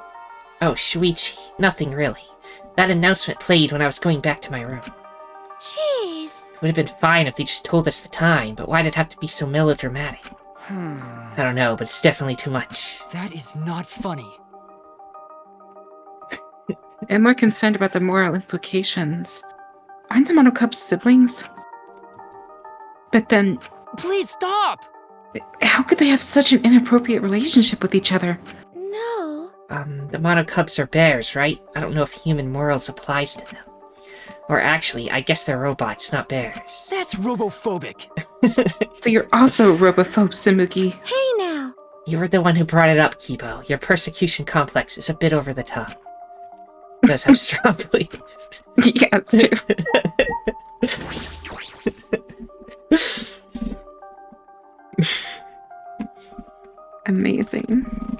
Oh, Shuichi. Nothing really. That announcement played when I was going back to my room. Jeez. It would have been fine if they just told us the time, but why'd it have to be so melodramatic? I don't know, but it's definitely too much. That is not funny. I'm more concerned about the moral implications. Aren't the Monocubs siblings? But then, Please stop! how could they have such an inappropriate relationship with each other? No. The Monocubs are bears, right? I don't know if human morals applies to them. Or actually, I guess they're robots, not bears. That's robophobic. So you're also a robophobe, Samuki. Hey now. You were the one who brought it up, Kibo. Your persecution complex is a bit over the top. It does have strong beliefs. Yeah, that's true. Amazing.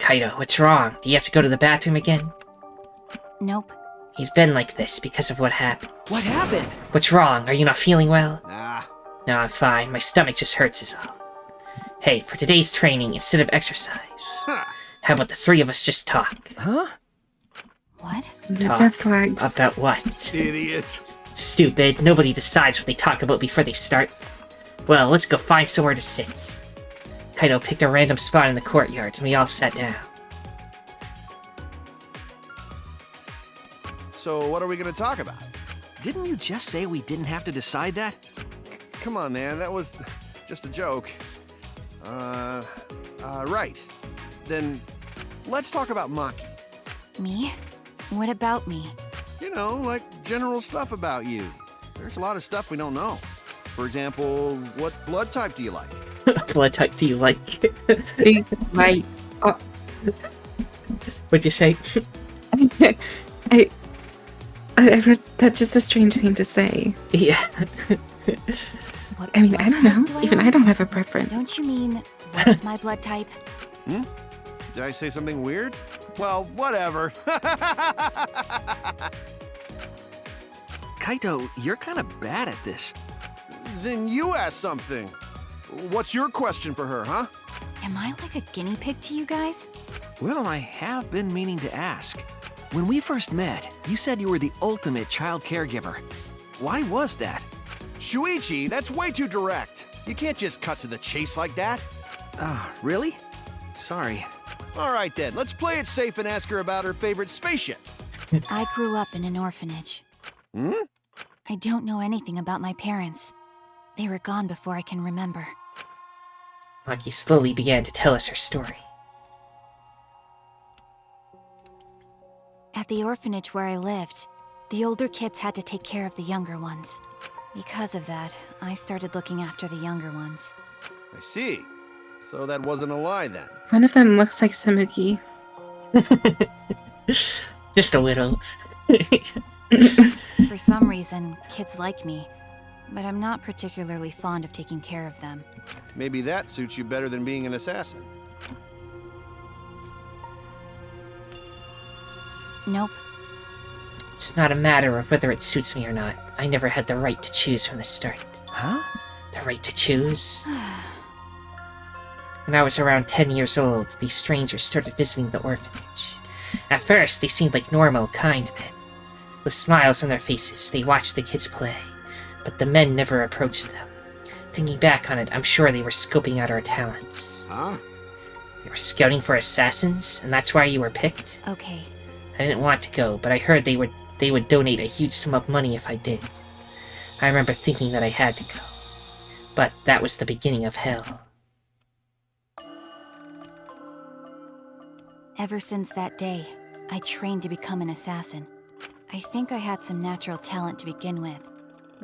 Kaito, what's wrong? Do you have to go to the bathroom again? Nope. He's been like this because of what happened. What happened? What's wrong? Are you not feeling well? nah. No, I'm fine. My stomach just hurts is all. Hey, for today's training, instead of exercise, how about the three of us just talk? Huh? What? The Talk death flags. About what? Idiot. Stupid. Nobody decides what they talk about before they start. Well, let's go find somewhere to sit. Kaito picked a random spot in the courtyard, and we all sat down. So what are we gonna talk about? Didn't you just say we didn't have to decide that? come on, man. That was just a joke. Right. Then let's talk about Maki. Me? What about me? You know, like general stuff about you. There's a lot of stuff we don't know. For example, what blood type do you like? Blood type do you like? Do you like? What'd you say? I that's just a strange thing to say. Yeah. What I mean, blood I don't type know. do Even I like? don't have a preference. Don't you mean, what's my blood type? Did I say something weird? Well, whatever. Kaito, you're kind of bad at this. Then you ask something. What's your question for her, huh? Am I like a guinea pig to you guys? Well, I have been meaning to ask. When we first met, you said you were the ultimate child caregiver. Why was that? Shuichi, that's way too direct. You can't just cut to the chase like that. Really? Sorry. All right then, let's play it safe and ask her about her favorite spaceship. I grew up in an orphanage. I don't know anything about my parents. They were gone before I can remember. Maki slowly began to tell us her story. At the orphanage where I lived, the older kids had to take care of the younger ones. Because of that, I started looking after the younger ones. I see. So that wasn't a lie then. One of them looks like Samuki. Just a little. For some reason, kids like me, but I'm not particularly fond of taking care of them. Maybe that suits you better than being an assassin. Nope. It's not a matter of whether it suits me or not. I never had the right to choose from the start. Huh? The right to choose? When I was around 10 years old, these strangers started visiting the orphanage. At first, they seemed like normal, kind men. With smiles on their faces, they watched the kids play, but the men never approached them. Thinking back on it, I'm sure they were scoping out our talents. Huh? They were scouting for assassins, and that's why you were picked? Okay. I didn't want to go, but I heard they would donate a huge sum of money if I did. I remember thinking that I had to go. But that was the beginning of hell. Ever since that day, I trained to become an assassin. I think I had some natural talent to begin with,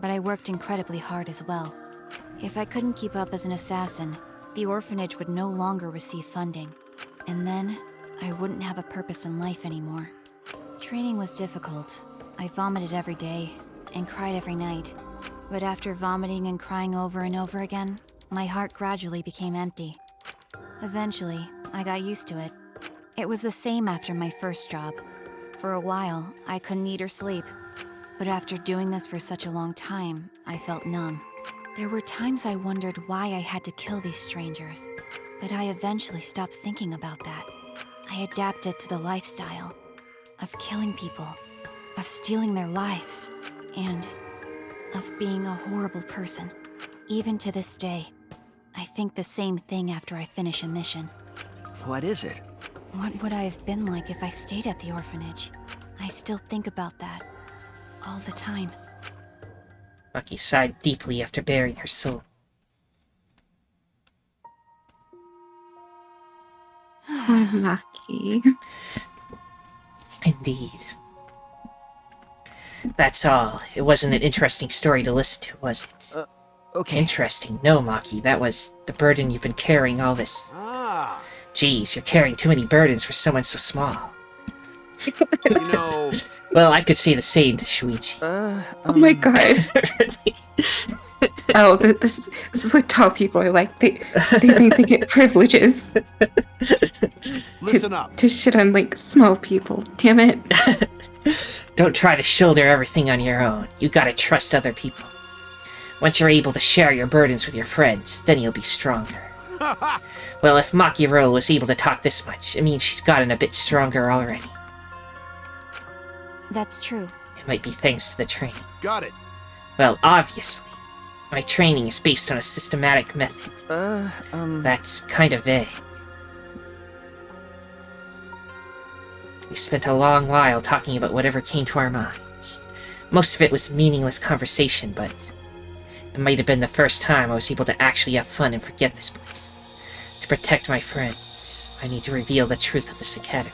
but I worked incredibly hard as well. If I couldn't keep up as an assassin, the orphanage would no longer receive funding. And then, I wouldn't have a purpose in life anymore. Training was difficult. I vomited every day, and cried every night. But after vomiting and crying over and over again, my heart gradually became empty. Eventually, I got used to it. It was the same after my first job. For a while, I couldn't eat or sleep. But after doing this for such a long time, I felt numb. There were times I wondered why I had to kill these strangers. But I eventually stopped thinking about that. I adapted to the lifestyle of killing people, of stealing their lives, and of being a horrible person. Even to this day, I think the same thing after I finish a mission. What is it? What would I have been like if I stayed at the orphanage? I still think about that. All the time. Maki sighed deeply after baring her soul. Oh, Maki. Indeed. That's all. It wasn't an interesting story to listen to, was it? Okay. Interesting. No, Maki. That was the burden you've been carrying all this. Ah. Geez, you're carrying too many burdens for someone so small. You know... Well, I could say the same to Shuichi. Oh my god. Oh, this is what tall people are like. They think they get privileges. Listen up. To shit on, like, small people. Damn it. Don't try to shoulder everything on your own. You gotta trust other people. Once you're able to share your burdens with your friends, then you'll be stronger. Well, if Maki Roll was able to talk this much, it means she's gotten a bit stronger already. That's true. It might be thanks to the training. Got it. Well, obviously. My training is based on a systematic method. That's kind of vague. We spent a long while talking about whatever came to our minds. Most of it was meaningless conversation, but It might have been the first time I was able to actually have fun and forget this place. To protect my friends, I need to reveal the truth of this academy.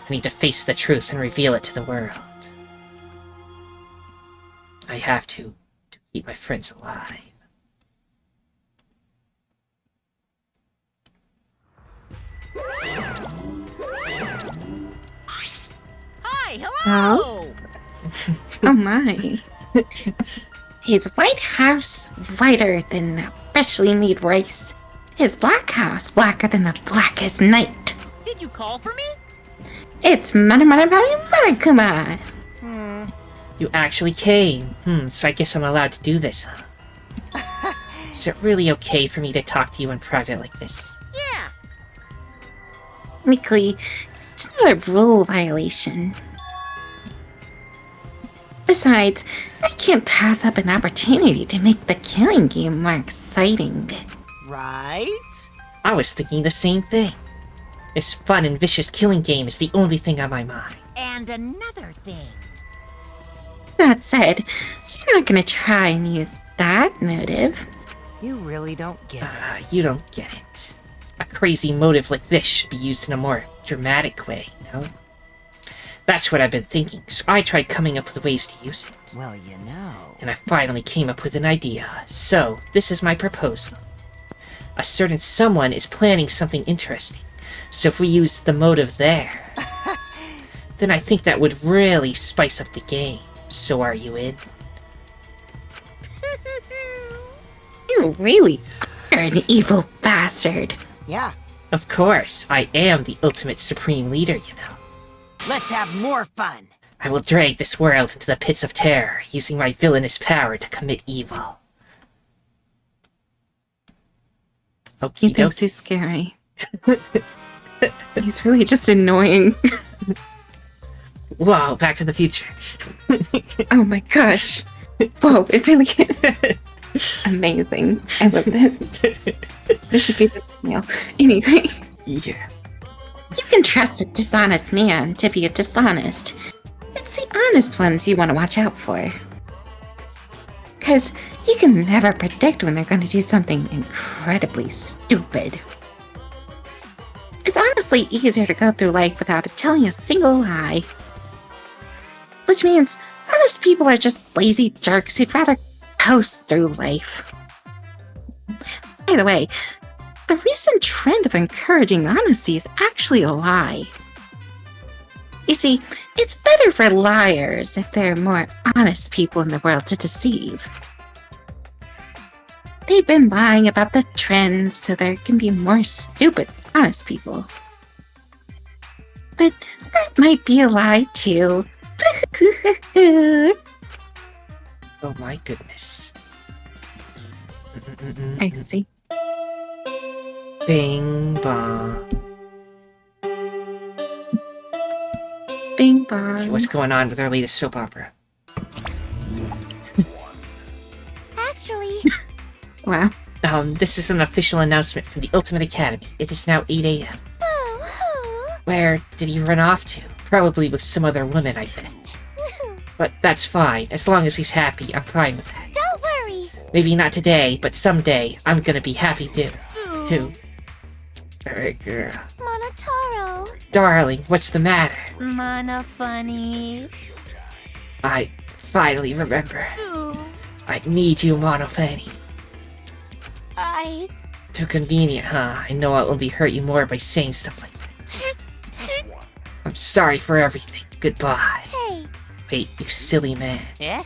I need to face the truth and reveal it to the world. I have to keep my friends alive. Hi, hello! Oh my. His White House whiter than the freshly made rice. His Black House blacker than the blackest night. Did you call for me? It's Kuma. You actually came. So I guess I'm allowed to do this, huh? Is it really okay for me to talk to you in private like this? Yeah. Nikki, it's not a rule violation. Besides, I can't pass up an opportunity to make the killing game more exciting. Right? I was thinking the same thing. This fun and vicious killing game is the only thing on my mind. And another thing. That said, you're not gonna try and use that motive. You really don't get it. You don't get it. A crazy motive like this should be used in a more dramatic way, no? That's what I've been thinking, so I tried coming up with ways to use it. Well, you know. And I finally came up with an idea. So, this is my proposal. A certain someone is planning something interesting. So if we use the motive there, then I think that would really spice up the game. So are you in? You really are an evil bastard. Yeah. Of course, I am the ultimate supreme leader, you know. Let's have more fun. I will drag this world into the pits of terror, using my villainous power to commit evil. He Okie thinks dokie. he's scary. He's really just annoying. Wow, Back to the Future. Oh my gosh. Whoa, it really is. Amazing. I love this. This should be the thumbnail. Anyway. Yeah. You can trust a dishonest man to be a dishonest. It's the honest ones you want to watch out for. Because you can never predict when they're going to do something incredibly stupid. It's honestly easier to go through life without telling a single lie. Which means honest people are just lazy jerks who'd rather coast through life. By the way, the recent trend of encouraging honesty is actually a lie. You see, it's better for liars if there are more honest people in the world to deceive. They've been lying about the trends so there can be more stupid, honest people. But that might be a lie too. Oh my goodness. I see. Bing bong. Bing bong. What's going on with our latest soap opera? Actually, Wow. This is an official announcement from the Ultimate Academy. It is now 8 a.m. Where did he run off to? Probably with some other woman, I bet. But that's fine. As long as he's happy, I'm fine with that. don't worry. Maybe not today, but someday I'm gonna be happy too. Alright, girl. Monotaro. Darling, what's the matter? Mana funny. I finally remember. I need you, Monofani. I... Too convenient, huh? I know I'll only hurt you more by saying stuff like that. I'm sorry for everything. Goodbye. Hey, Wait, you silly man. Eh?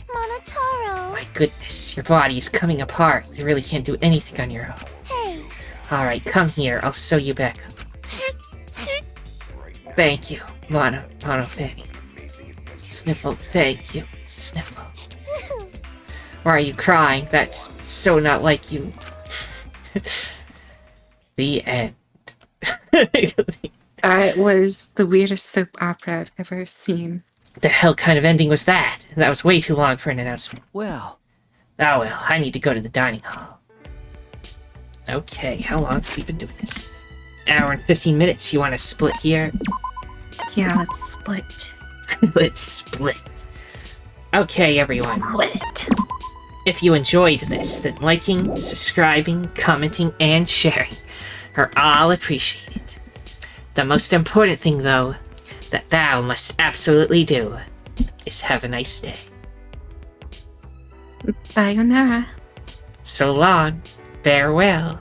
Monotaro. My goodness, your body is coming apart. You really can't do anything on your own. Hey. Alright, come here. I'll sew you back up. Thank you, Monofani. Sniffle, thank you. Sniffle. Why are you crying? That's so not like you. The end. That was the weirdest soap opera I've ever seen. The hell kind of ending was that? That was way too long for an announcement. Well, Oh well, I need to go to the dining hall. Okay, how long have we been doing this? Hour and 15 minutes. You want to split here? Yeah, let's split. Let's split. Okay, everyone. Split. If you enjoyed this, then liking, subscribing, commenting, and sharing are all appreciated. The most important thing, though, that thou must absolutely do is have a nice day. Sayonara. So long, farewell.